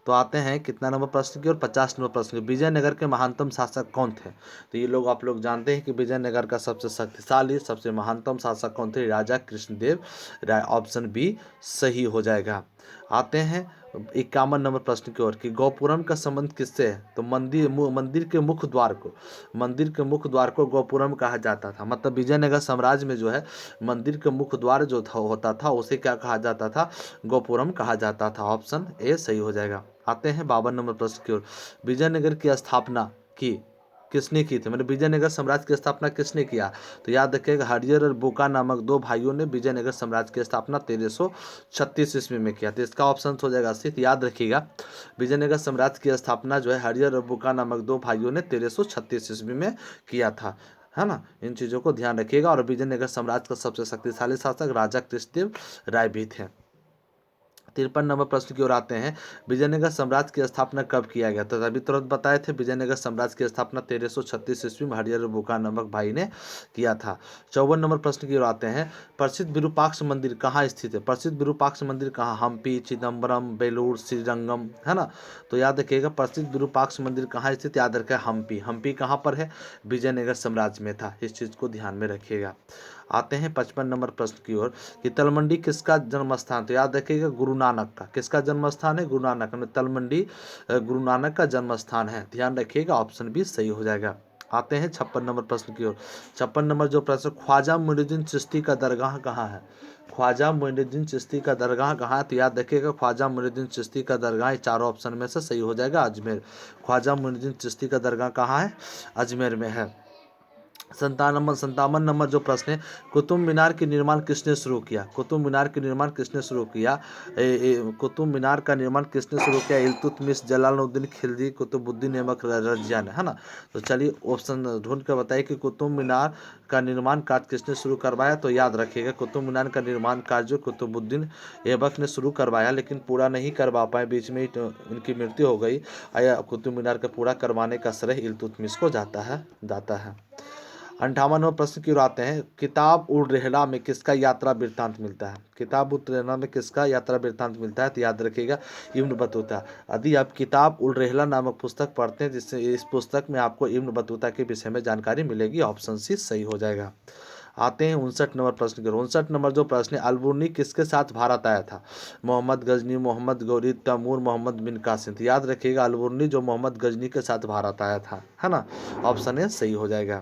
तो आते हैं कितना नंबर प्रश्न की और 50 नंबर प्रश्न की। विजयनगर के महानतम शासक कौन थे? तो ये लोग आप लोग जानते हैं कि विजयनगर का सबसे शक्तिशाली सबसे महानतम शासक कौन थे? राजा कृष्णदेव राय। ऑप्शन बी सही हो जाएगा। आते हैं 51 नंबर प्रश्न की ओर कि गौपुरम का संबंध किससे है? तो मंदिर के मुख्य द्वार को गौपुरम कहा जाता था। मतलब विजयनगर साम्राज्य में जो है मंदिर के मुख्य द्वार जो था होता था उसे क्या कहा जाता था? गोपुरम कहा जाता था। ऑप्शन ए सही हो जाएगा। आते हैं 52 नंबर प्रश्न की ओर। विजयनगर की स्थापना की किसने की थी? मतलब विजयनगर साम्राज्य की स्थापना किसने किया? तो याद रखिएगा हरियर और बोका नामक दो भाइयों ने विजयनगर साम्राज्य की स्थापना 1336 ईस्वी में किया। तो इसका ऑप्शन हो जाएगा सी। तो याद रखिएगा विजयनगर साम्राज्य की स्थापना जो है हरियर और बोका नामक दो भाइयों ने 1336 ईस्वी में किया था, है ना। इन चीज़ों को ध्यान रखिएगा। और विजयनगर साम्राज्य का सबसे शक्तिशाली शासक राजा कृष्णदेव राय भी थे। 53 नंबर प्रश्न की ओर आते हैं। विजयनगर साम्राज्य की स्थापना कब किया गया? तो अभी तुरंत बताए थे विजयनगर साम्राज्य की स्थापना 1336 ईस्वी में हरिहर बुका नामक भाई ने किया था। 54 नंबर प्रश्न की ओर आते हैं। प्रसिद्ध विरूपाक्ष मंदिर कहाँ स्थित है? प्रसिद्ध विरूपाक्ष मंदिर कहाँ? हम्पी, चिदम्बरम, बेलूर, श्रीरंगम, है ना। तो याद रखिएगा प्रसिद्ध विरूपाक्ष मंदिर कहाँ स्थित? याद रखें हम्पी। हम्पी कहाँ पर है? विजयनगर साम्राज्य में था। इस चीज़ को ध्यान में रखिएगा। आते हैं 55 नंबर प्रश्न की ओर कि तलमंडी किसका जन्म स्थान? तो याद रखिएगा गुरु नानक का। किसका जन्म स्थान है? गुरु नानक। तलमंडी गुरु नानक का जन्म स्थान है। ध्यान रखिएगा ऑप्शन भी सही हो जाएगा। आते हैं 56 नंबर प्रश्न की ओर। 56 नंबर जो प्रश्न, ख्वाजा मुइनुद्दीन चिश्ती का दरगाह कहाँ है? ख्वाजा मुइनुद्दीन चिश्ती का दरगाह कहाँ है? तो याद रखिएगा ख्वाजा मुइनुद्दीन चिश्ती का दरगाह चारों ऑप्शन में से सही हो जाएगा अजमेर। ख्वाजा मुइनुद्दीन चिश्ती का दरगाह कहाँ है? अजमेर में है। 57 नंबर जो प्रश्न है, कुतुब मीनार के निर्माण किसने शुरू किया? कुतुब मीनार के निर्माण किसने शुरू किया? कुतुब मीनार का निर्माण किसने शुरू किया? इल्तुतमिश, जलालुद्दीन खिलजी, कुतुबुद्दीन ऐबक रजिया ने, है ना। तो चलिए ऑप्शन ढूंढ कर बताइए कि कुतुब मीनार का निर्माण कार्य किसने शुरू करवाया? तो याद रखिएगा कुतुब मीनार का निर्माण कार्य जो कुतुबुद्दीन ऐबक ने शुरू करवाया, लेकिन पूरा नहीं करवा पाए, बीच में ही तो उनकी मृत्यु हो गई। कुतुब मीनार का पूरा करवाने का श्रेय इल्तुतमिश को जाता है। 58वां प्रश्न की ओर आते हैं। किताब उल रहला में किसका यात्रा वृत्तांत मिलता है? किताब उल रहला में किसका यात्रा वृत्तांत मिलता है? तो याद रखिएगा इब्न बतूता। यदि आप किताब उल रहला नामक पुस्तक पढ़ते हैं, जिससे इस पुस्तक में आपको इब्न बतूता के विषय में जानकारी मिलेगी। ऑप्शन सी सही हो जाएगा। आते हैं 59 नंबर प्रश्न की ओर। 59 नंबर जो प्रश्न है, अलबुर्नी किसके साथ भारत आया था? मोहम्मद गजनी, मोहम्मद गौरी, तैमूर, मोहम्मद बिन कासिम। तो याद रखिएगा अलबुर्नी जो मोहम्मद गजनी के साथ भारत आया था, है ना। ऑप्शन ए सही हो जाएगा।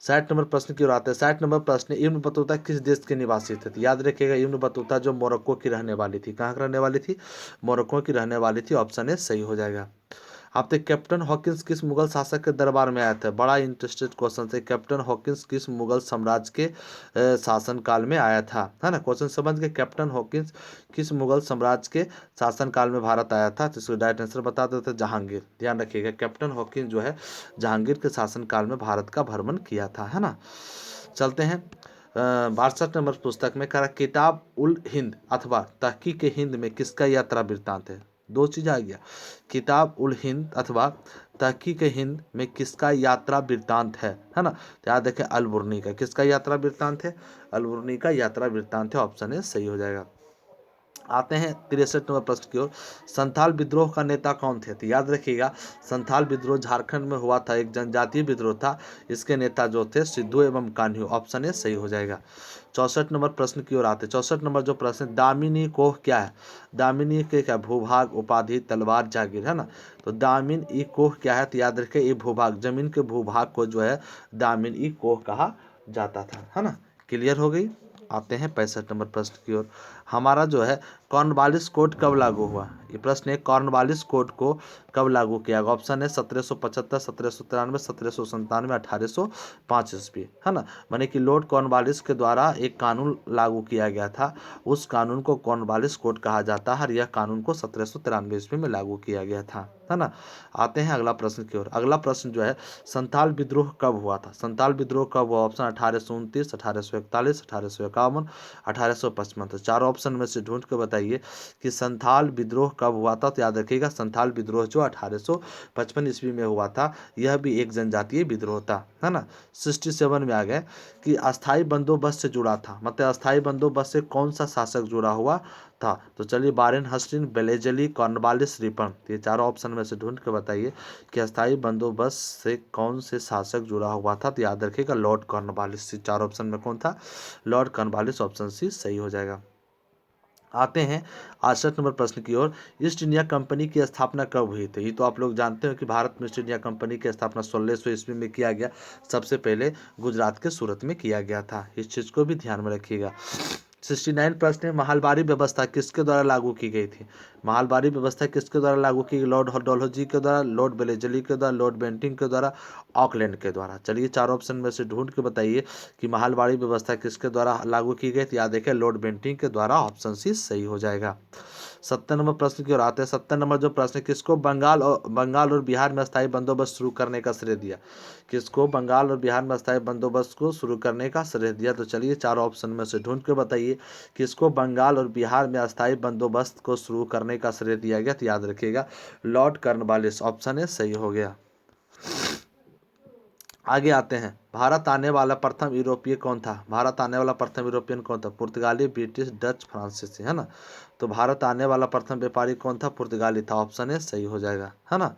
60 नंबर प्रश्न की ओर आते हैं। 60 नंबर प्रश्न, इब्न बतूता किस देश के निवासी थे? तो याद रखिएगा इब्न बतूता जो मोरक्को की रहने वाली थी। कहाँ की रहने वाली थी? मोरक्को की रहने वाली थी। ऑप्शन ए सही हो जाएगा। अब तक कैप्टन हॉकिंस किस मुगल शासक के दरबार में आया था? बड़ा इंटरेस्टेड क्वेश्चन है। कैप्टन हॉकिंस किस मुगल साम्राज्य के शासन काल में आया था, है ना। क्वेश्चन समझ के, कैप्टन हॉकिंस किस मुगल साम्राज्य के शासन काल में भारत आया था? तो इसको डायरेक्ट आंसर बता देते जहांगीर। ध्यान रखिएगा कैप्टन हॉकिंस जो है जहांगीर के शासन काल में भारत का भ्रमण किया था, है ना। चलते हैं 62 नंबर पुस्तक में कहा किताब उल हिंद अथवा तहकीक हिंद में किसका यात्रा वृत्तांत है? दो चीज आ गया, किताब उल हिंद अथवा तहकीक हिंद में किसका यात्रा वृत्तांत है ना। तो याद रखें अलबुर्नी का। किसका यात्रा वृत्तांत है? अलबुर्नी का यात्रा वृत्तांत है। ऑप्शन ए सही हो जाएगा। आते हैं 63 नंबर प्रश्न की ओर। संथाल विद्रोह का नेता कौन थे? तो याद रखिएगा संथाल विद्रोह झारखंड में हुआ था, एक जनजातीय विद्रोह था। इसके नेता जो थे सिद्धू एवं कान्हू। ऑप्शन ए सही हो जाएगा। 64 नंबर प्रश्न की ओर आते हैं। 64 नंबर जो प्रश्न, दामिनी कोह क्या है? दामिनी के क्या? भूभाग, उपाधि, तलवार, जागीर, है ना। तो दामिन ई कोह क्या है? तो याद रखें ये भूभाग, जमीन के भूभाग को जो है दामिन ई कोह कहा जाता था, है ना। क्लियर हो गई। आते हैं 65 नंबर प्रश्न की ओर। हमारा जो है कॉर्नवालिस कोड कब लागू हुआ? ये प्रश्न है कॉर्नवालिस कोड को कब लागू किया गया? ऑप्शन है 1775, 1793, 1797, 1805 ईस्वी, है ना। माने कि लॉर्ड कॉर्नवालिस के द्वारा एक कानून लागू किया गया था, उस कानून को कॉर्नवालिस कोड कहा जाता है और यह कानून को 1793 ईस्वी में लागू किया गया था, है ना। आते हैं अगला प्रश्न की ओर। अगला प्रश्न जो है संथाल विद्रोह कब हुआ था? संथाल विद्रोह कब हुआ? ऑप्शन 1829, 1841, 1851, 1855। तो चार ऑप्शन ऑप्शन में से ढूंढ के बताइए कि संथाल विद्रोह कब हुआ था। तो याद रखिएगा संथाल विद्रोह जो 1855 ईस्वी में हुआ था, यह भी एक जनजातीय विद्रोह था, है ना। 67 में आ गए कि अस्थाई बंदोबस्त से जुड़ा था, मतलब अस्थाई बंदोबस्त से कौन सा शासक जुड़ा हुआ था। तो चलिए बारेन हस्टिन, बेलेजली, कॉर्नवालिस, रिपन, ये चारों ऑप्शन में से ढूंढ के बताइए कि अस्थाई बंदोबस्त से कौन से शासक जुड़ा हुआ था। तो याद रखिएगा लॉर्ड कॉर्नवालिस। चार ऑप्शन में कौन था? लॉर्ड कॉर्नवालिस, ऑप्शन सी सही हो जाएगा। आते हैं 68 नंबर प्रश्न की ओर। ईस्ट इंडिया कंपनी की स्थापना कब हुई थी? ये तो आप लोग जानते हो कि भारत में ईस्ट इंडिया कंपनी की स्थापना 1600 ईस्वी में किया गया। सबसे पहले गुजरात के सूरत में किया गया था, इस चीज़ को भी ध्यान में रखिएगा। 69 प्रश्न है, महलबारी व्यवस्था किसके द्वारा लागू की गई थी? महलबारी व्यवस्था किसके द्वारा लागू की गई? लॉर्ड डलहौजी के द्वारा, लॉर्ड बेलेजली के द्वारा, लॉर्ड बेंटिंक के द्वारा, ऑकलैंड के द्वारा। चलिए चार ऑप्शन में से ढूंढ के बताइए कि महलबारी व्यवस्था किसके द्वारा लागू की गई थी। याद रखें लॉर्ड बेंटिंक के द्वारा, ऑप्शन सी सही हो जाएगा। 70 नंबर प्रश्न की ओर आते हैं। 70 नंबर जो प्रश्न है, किसको बंगाल और बिहार में स्थायी बंदोबस्त शुरू करने का श्रेय दिया? किसको बंगाल और बिहार में स्थायी बंदोबस्त को शुरू करने का श्रेय दिया? तो चलिए चार ऑप्शन में से ढूंढ के बताइए किसको बंगाल और बिहार में अस्थायी बंदोबस्त को शुरू करने का श्रेय दिया गया। तो याद रखिएगा लॉर्ड कॉर्नवालिस, ऑप्शन ए सही हो गया। आगे आते हैं, भारत आने वाला प्रथम यूरोपीय कौन था? भारत आने वाला प्रथम यूरोपियन कौन था? पुर्तगाली, ब्रिटिश, डच, फ्रांसीसी, है ना। तो भारत आने वाला प्रथम व्यापारी कौन था? पुर्तगाली था, ऑप्शन ए सही हो जाएगा, है ना।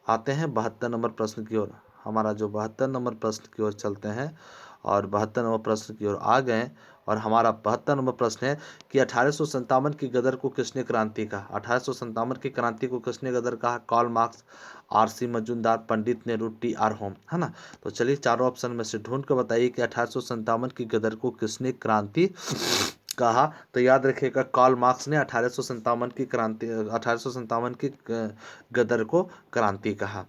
आते हैं 72 नंबर प्रश्न की ओर। हमारा जो 72 नंबर प्रश्न की ओर चलते हैं और 72 नंबर प्रश्न की ओर आ गए। और हमारा 72 नंबर प्रश्न है कि 1857 की गदर को किसने क्रांति कहा? 1857 की क्रांति को किसने गदर कहा? Karl Marx, RC. Majumdar, Pandit Nehru, TR. होम, है ना। तो चलिए चारों ऑप्शन में से ढूंढ कर बताइए कि 1857 की गदर को किसने क्रांति कहा। तो याद रखिएगा कार्ल मार्क्स ने 1857 की गदर को क्रांति कहा।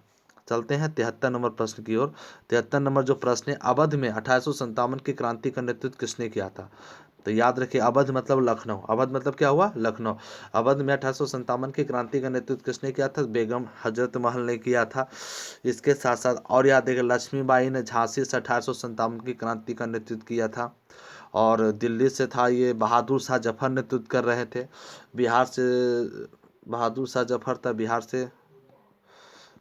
चलते हैं 73 नंबर प्रश्न की ओर। 73 नंबर जो प्रश्न है, अवध में 1857 की क्रांति का नेतृत्व किसने किया था? तो याद रखिए अवध मतलब लखनऊ। अवध मतलब क्या हुआ? लखनऊ। अवध में 1857 की क्रांति का नेतृत्व किसने किया था? बेगम हजरत महल ने किया था। इसके साथ साथ और याद रखिए लक्ष्मीबाई ने झांसी से 1857 की क्रांति का नेतृत्व किया था। और दिल्ली से था ये बहादुर शाह जफर नेतृत्व कर रहे थे। बिहार से बहादुर शाह जफर था, बिहार से।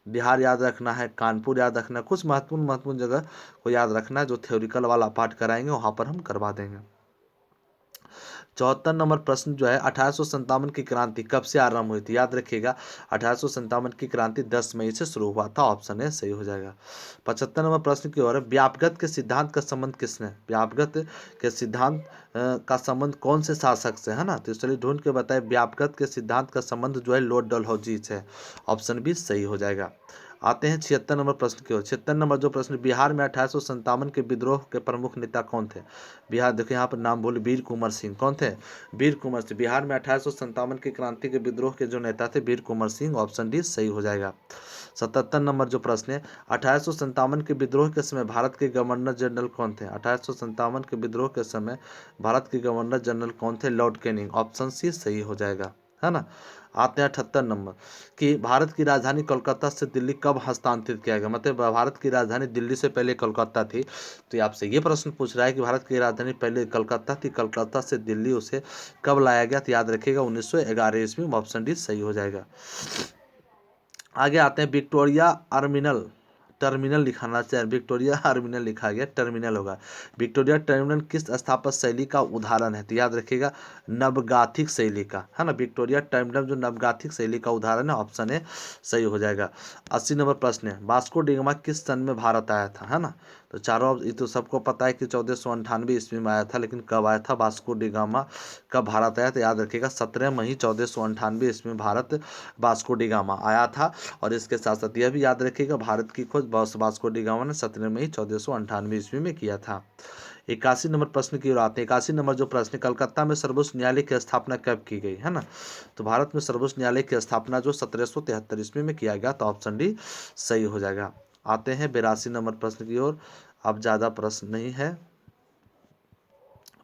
बिहार याद रखना है, कानपुर याद रखना है, कुछ महत्वपूर्ण जगह को याद रखना है। जो थ्योरिकल वाला पार्ट कराएंगे वहाँ पर हम करवा देंगे। 74 नंबर प्रश्न जो है, 1857 की क्रांति कब से आरंभ हुई थी? याद रखिएगा 1857 की क्रांति 10 मई से शुरू हुआ था, ऑप्शन ए सही हो जाएगा। 75 नंबर प्रश्न की ओर, व्यापगत के सिद्धांत का संबंध किसने? व्यापगत के सिद्धांत का संबंध कौन से शासक से, है ना। तो चलिए ढूंढ के बताए व्यापगत के सिद्धांत का संबंध जो है लॉर्ड डलहौजी से, ऑप्शन बी सही हो जाएगा। आते हैं 76 नंबर प्रश्न की ओर। 76 नंबर जो प्रश्न, बिहार में 1857 के विद्रोह के प्रमुख नेता कौन थे? बिहार देखिए यहाँ पर नाम बोले, वीर कुंवर सिंह। कौन थे? वीर कुंवर सिंह। बिहार में 1857 की क्रांति के विद्रोह के जो नेता थे वीर कुंवर सिंह, ऑप्शन डी सही हो जाएगा। 77 नंबर जो प्रश्न है, 1857 के विद्रोह के समय भारत के गवर्नर जनरल कौन थे? 1857 के विद्रोह के समय भारत के गवर्नर जनरल कौन थे? लॉर्ड कैनिंग, ऑप्शन सी सही हो जाएगा, है ना। आते हैं 78 नंबर कि भारत की राजधानी कोलकाता से दिल्ली कब हस्तांतरित किया गया? मतलब भारत की राजधानी दिल्ली से पहले कोलकाता थी। तो ये आपसे ये प्रश्न पूछ रहा है कि भारत की राजधानी पहले कलकत्ता थी, कलकत्ता से दिल्ली उसे कब लाया गया? तो याद रखिएगा 1911 ईस्वी में, ऑप्शन डी सही हो जाएगा। आगे आते हैं विक्टोरिया टर्मिनल लिखाना चाहिए, विक्टोरिया टर्मिनल लिखा गया, टर्मिनल होगा। विक्टोरिया टर्मिनल किस स्थापत्य शैली का उदाहरण है? तो याद रखिएगा नवगाथिक शैली का, है ना। विक्टोरिया टर्मिनल जो नवगाथिक शैली का उदाहरण है, ऑप्शन ए सही हो जाएगा। 80 नंबर प्रश्न है, वास्को डिगामा किस सन में भारत आया था, है ना। तो चारों ये तो सबको पता है कि 1498 ईस्वी में आया था, लेकिन कब आया था वास्को डिगामा, कब भारत आया? तो याद रखिएगा 17 मई 1498 ईस्वी में भारत वास्को डिगामा आया था। और इसके साथ साथ यह भी याद रखिएगा भारत की खोज वास्को डिगामा ने 17 मई 1498 ईस्वी में किया था। 81 नंबर प्रश्न की ओर आते हैं। 81 नंबर जो प्रश्न, कलकत्ता में सर्वोच्च न्यायालय की स्थापना कब की गई, है ना। तो भारत में सर्वोच्च न्यायालय की स्थापना जो 1773 ईस्वी में किया गया, तो ऑप्शन डी सही हो जाएगा। आते हैं 82 नंबर प्रश्न की ओर। अब ज़्यादा प्रश्न नहीं है,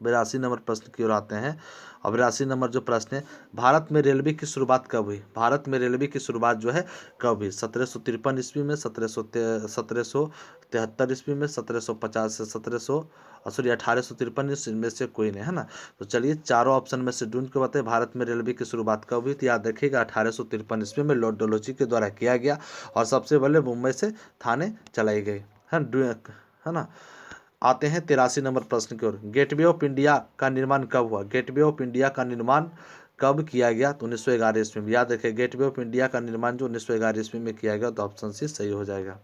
82 नंबर प्रश्न की ओर आते हैं। अब 82 नंबर जो प्रश्न है, भारत में रेलवे की शुरुआत कब हुई? भारत में रेलवे की शुरुआत जो है कब हुई? 1753 ईस्वी में, 1773 ईस्वी में, 1750 से 1853 इनमें से कोई नहीं, है ना। तो चलिए चारों ऑप्शन में से ढूंढ के बताइए भारत में रेलवे की शुरुआत कब हुई? तो याद रखिएगा 1853 ईस्वी में लॉर्ड डलहौजी के द्वारा किया गया और सबसे पहले मुंबई से थाने चलाई गई, है ना। आते हैं 83 नंबर प्रश्न की ओर। गेटवे ऑफ इंडिया का निर्माण कब हुआ? गेटवे ऑफ इंडिया का निर्माण कब किया गया? तो 1911 ईस्वी में। याद रखिए गेटवे ऑफ इंडिया का निर्माण जो 1911 ईस्वी में किया गया, तो ऑप्शन सी सही हो जाएगा।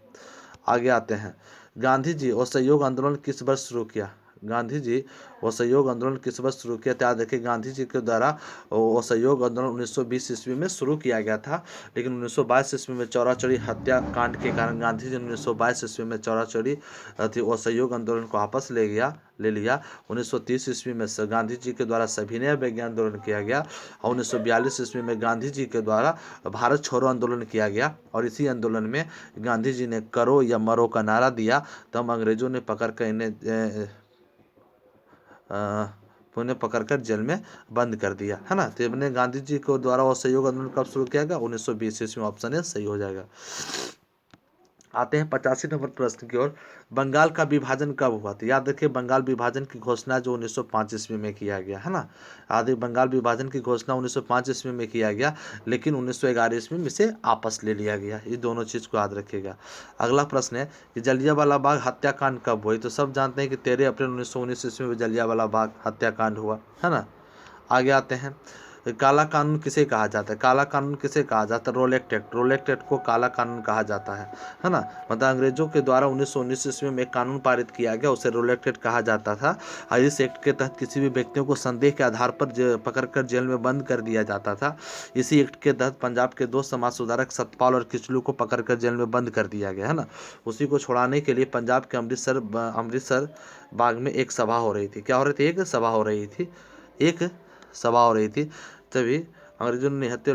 आगे आते हैं, गांधी जी असहयोग आंदोलन किस वर्ष शुरू किया? गांधी जी असहयोग आंदोलन किस वर्ष शुरू किया? तो याद रखिए गांधी जी के द्वारा असहयोग आंदोलन 1920 ईस्वी में शुरू किया गया था, लेकिन 1922 ईस्वी में चौराचौरी हत्याकांड के कारण गांधी जी ने 1922 ईस्वी में चौराचौरी असहयोग आंदोलन को वापस ले लिया। 1930 ईस्वी में गांधी जी के द्वारा सविनय विज्ञान आंदोलन किया गया और 1942 ईस्वी में गांधी जी के द्वारा भारत छोड़ो आंदोलन किया गया और इसी आंदोलन में गांधी जी ने करो या मरो का नारा दिया, तब अंग्रेजों ने पकड़कर उन्हें पकड़कर जेल में बंद कर दिया, है ना। तो इन्हें गांधी जी को द्वारा असहयोग आंदोलन कब शुरू किया गया? 1920 ईस्वी में। ऑप्शन है सही हो जाएगा। आते हैं 85 नंबर प्रश्न की ओर। बंगाल का विभाजन कब हुआ? तो याद रखिए बंगाल विभाजन की घोषणा जो 1905 ईस्वी में किया गया, है ना। आदि बंगाल विभाजन की घोषणा 1905 ईस्वी में किया गया, लेकिन 1911 ईस्वी में इसे आपस ले लिया गया। ये दोनों चीज़ को याद रखिएगा। अगला प्रश्न है कि जलियांवाला बाग हत्याकांड कब हुई? तो सब जानते हैं कि 13 अप्रैल 1919 ईस्वी में जलियांवाला बाग हत्याकांड हुआ, है ना। आगे आते हैं, काला कानून किसे कहा जाता है? काला कानून किसे कहा जाता है? रोलेक्ट एक्ट। रोलेक्ट एक्ट को काला कानून कहा जाता है ना। मतलब अंग्रेजों के द्वारा 1919 ईस्वी में एक कानून पारित किया गया, उसे रोलेक्ट एक्ट कहा जाता था और इस एक्ट के तहत किसी भी व्यक्तियों को संदेह के आधार पर पकड़कर जेल में बंद कर दिया जाता था। इसी एक्ट के तहत पंजाब के दो समाज सुधारक सतपाल और किचलू को पकड़कर जेल में बंद कर दिया गया, है ना। उसी को छुड़ाने के लिए पंजाब के अमृतसर बाग में एक सभा हो रही थी। क्या हो रही थी? एक सभा हो रही थी, एक सभा हो रही थी। तभी अंग्रेजों ने निहत्थे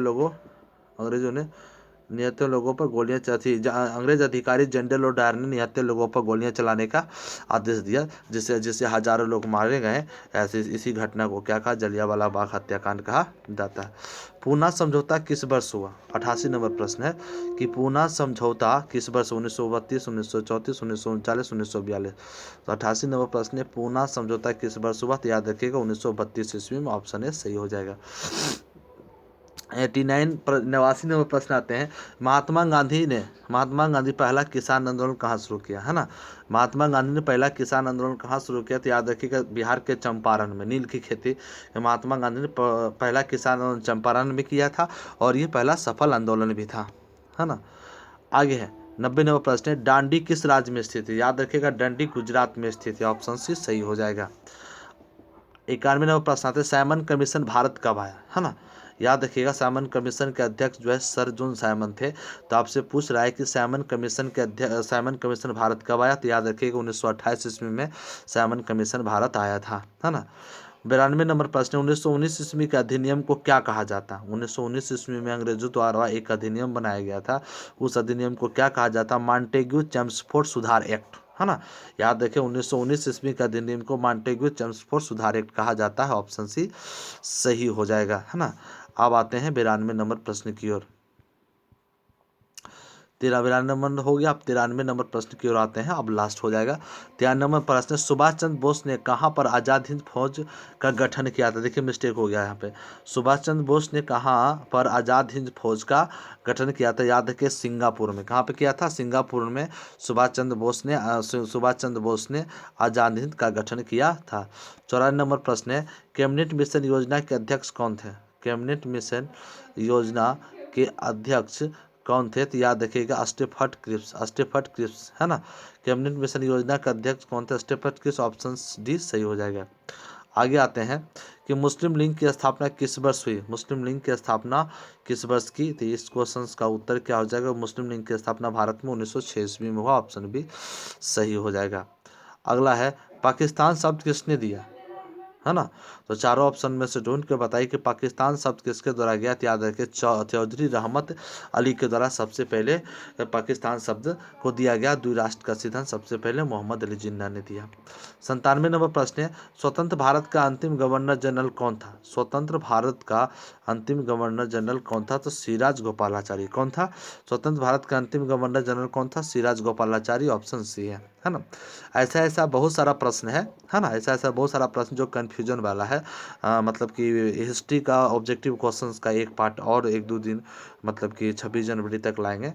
लोगों पर गोलियां चलाती। अंग्रेज अधिकारी जनरल और डायर ने निहत्थे लोगों पर गोलियां चलाने का आदेश दिया, जिससे जिससे हजारों लोग मारे गए। ऐसे इसी घटना को क्या कहा? जलियांवाला बाग हत्याकांड कहा जाता है। पूना समझौता किस वर्ष हुआ? 88 नंबर प्रश्न है कि पूना समझौता किस वर्ष? 1932, 1934, 1939, 1942। तो 88 नंबर प्रश्न है पूना समझौता किस वर्ष हुआ? तो याद रखिएगा 1932 ईस्वी में। ऑप्शन है सही हो जाएगा। 89 नंबर प्रश्न आते हैं, महात्मा गांधी पहला किसान आंदोलन कहाँ शुरू किया, है ना। महात्मा गांधी ने पहला किसान आंदोलन कहाँ शुरू किया? तो याद रखिएगा बिहार के चंपारण में नील की खेती महात्मा गांधी ने पहला किसान आंदोलन चंपारण में किया था और ये पहला सफल आंदोलन भी था, है ना। आगे है 90 नंबर प्रश्न है, डांडी किस राज्य में स्थित है? याद रखिएगा डांडी गुजरात में स्थित है। ऑप्शन सी सही हो जाएगा। 91 नंबर प्रश्न आते हैं, साइमन कमीशन भारत कब आया, है ना। याद रखिएगा साइमन कमीशन के अध्यक्ष जो है सर जॉन साइमन थे। तो आपसे पूछ रहा है कि साइमन कमीशन भारत कब आया? तो याद रखिएगा 1928 ईस्वी में साइमन कमीशन भारत आया था, है ना। 92 नंबर प्रश्न, 1919 ईस्वी के अधिनियम को क्या कहा जाता? 1919 ईस्वी में अंग्रेजों द्वारा एक अधिनियम बनाया गया था, उस अधिनियम को क्या कहा जाता? मॉन्टेग्यू चेम्सफोर्ड सुधार एक्ट, है ना। याद रखें 1919 ईस्वी का अधिनियम को मॉन्टेग्यू चेम्सफोर्ड सुधार एक्ट कहा जाता है। ऑप्शन सी सही हो जाएगा, है ना। अब आते हैं 92 नंबर प्रश्न की ओर। 93 नंबर हो गया। अब 93 नंबर प्रश्न की ओर आते हैं, अब लास्ट हो जाएगा। 93 नंबर प्रश्न, सुभाष चंद्र बोस ने कहाँ पर आज़ाद हिंद फौज का गठन किया था? देखिए मिस्टेक हो गया यहाँ पे। सुभाष चंद्र बोस ने कहाँ पर आज़ाद हिंद फौज का गठन किया था? याद रखिए सिंगापुर में। कहाँ पे किया था? सिंगापुर में सुभाष चंद्र बोस ने आज़ाद हिंद का गठन किया था। 94 नंबर प्रश्न है, कैबिनेट मिशन योजना के अध्यक्ष कौन थे? कैबिनेट मिशन योजना के अध्यक्ष कौन थे? तो याद रखिएगा स्टेफर्ड क्रिप्स, है ना। कैबिनेट मिशन योजना का अध्यक्ष कौन थे? Stafford Cripps. ऑप्शन डी सही हो जाएगा। आगे आते हैं कि मुस्लिम लीग की स्थापना किस वर्ष हुई? मुस्लिम लीग की स्थापना किस वर्ष की? तो इस क्वेश्चन का उत्तर क्या हो जाएगा? मुस्लिम लीग की स्थापना भारत में 1906 ईस्वी में हुआ। ऑप्शन बी सही हो जाएगा। अगला है, पाकिस्तान शब्द किसने दिया, है ना। तो चारों ऑप्शन में से ढूंढ के बताइए कि पाकिस्तान शब्द किसके द्वारा गया। तो याद रखिए चौधरी रहमत अली के द्वारा सबसे पहले पाकिस्तान शब्द को दिया गया। द्विराष्ट्र का सिद्धांत सबसे पहले मोहम्मद अली जिन्ना ने दिया। 97 नंबर प्रश्न है, स्वतंत्र भारत का अंतिम गवर्नर जनरल कौन था। स्वतंत्र भारत का अंतिम गवर्नर जनरल कौन था। तो सिराज गोपालाचारी। कौन था। स्वतंत्र भारत का अंतिम गवर्नर जनरल कौन था। सिराज गोपालाचारी। ऑप्शन सी है ना। ऐसा ऐसा बहुत सारा प्रश्न है ना। ऐसा ऐसा बहुत सारा प्रश्न जो कन्फ्यूजन वाला है। मतलब कि हिस्ट्री का ऑब्जेक्टिव क्वेश्चंस का एक पार्ट और 1-2 दिन मतलब कि 26 जनवरी तक लाएंगे,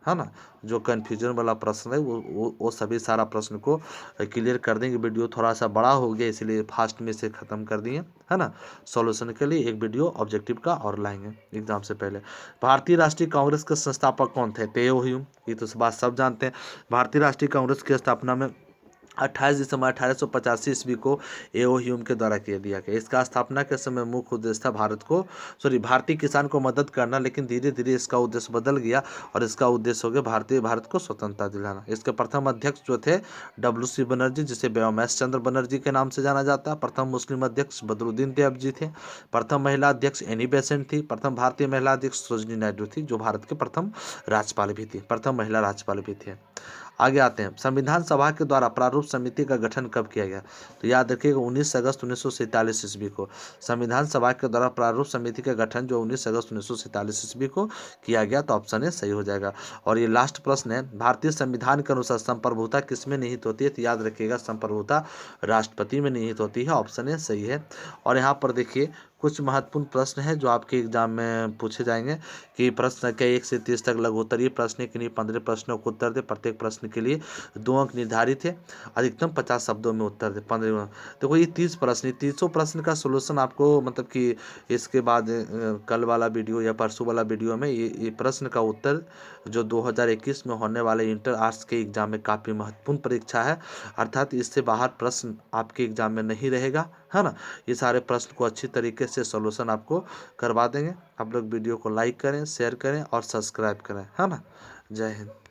है ना। जो कन्फ्यूजन वाला प्रश्न है वो सभी सारा प्रश्न को क्लियर कर देंगे। वीडियो थोड़ा सा बड़ा हो गया इसलिए फास्ट में से ख़त्म कर दिए, है ना। सॉल्यूशन के लिए एक वीडियो ऑब्जेक्टिव का और लाएंगे एग्जाम से पहले। भारतीय राष्ट्रीय कांग्रेस के संस्थापक कौन थे। तेयो ह्यूम। ये तो बात सब जानते हैं। भारतीय राष्ट्रीय कांग्रेस की स्थापना में 28 दिसंबर 1885 ईस्वी को एओ ह्यूम के द्वारा किया दिया गया। इसका स्थापना के समय मुख्य उद्देश्य था भारतीय किसान को मदद करना, लेकिन धीरे धीरे इसका उद्देश्य बदल गया और इसका उद्देश्य हो गया भारत को स्वतंत्रता दिलाना। इसके प्रथम अध्यक्ष जो थे WC बनर्जी, जिसे व्योमेश चंद्र बनर्जी के नाम से जाना जाता है। प्रथम मुस्लिम अध्यक्ष बदरुद्दीन तैयबजी थे। प्रथम महिला अध्यक्ष एनी बेसेंट थी। प्रथम भारतीय महिला अध्यक्ष सरोजिनी नायडू थी, जो भारत के प्रथम राज्यपाल भी थी, प्रथम महिला राज्यपाल भी थे। आगे आते हैं, संविधान सभा के द्वारा प्रारूप समिति का गठन कब किया गया। तो याद रखिएगा 19 अगस्त 1947 ईस्वी को संविधान सभा के द्वारा प्रारूप समिति का गठन जो 19 अगस्त 1947 ईस्वी को किया गया। तो ऑप्शन ए सही हो जाएगा। और ये लास्ट प्रश्न है, भारतीय संविधान के अनुसार संप्रभुता किसमें निहित होती है। तो याद रखिएगा संप्रभुता राष्ट्रपति में निहित होती है। ऑप्शन ए सही है। और यहाँ पर देखिए कुछ महत्वपूर्ण प्रश्न है जो आपके एग्जाम में पूछे जाएंगे कि प्रश्न संख्या 1 से 30 तक लघु उत्तरीय प्रश्न के लिए 15 प्रश्नों को उत्तर दे। प्रत्येक प्रश्न के लिए 2 अंक निर्धारित है। अधिकतम 50 शब्दों में उत्तर दे। 15 देखो ये 30 प्रश्न, 30 प्रश्न का सोल्यूशन आपको मतलब कि इसके बाद कल वाला वीडियो या परसों वाला वीडियो में ये प्रश्न का उत्तर जो 2021 में होने वाले इंटर आर्ट्स के एग्जाम में काफ़ी महत्वपूर्ण परीक्षा है, अर्थात इससे बाहर प्रश्न आपके एग्जाम में नहीं रहेगा, है ना। ये सारे प्रश्न को अच्छी तरीके से सॉल्यूशन आपको करवा देंगे। आप लोग वीडियो को लाइक करें, शेयर करें और सब्सक्राइब करें, है ना। जय हिंद।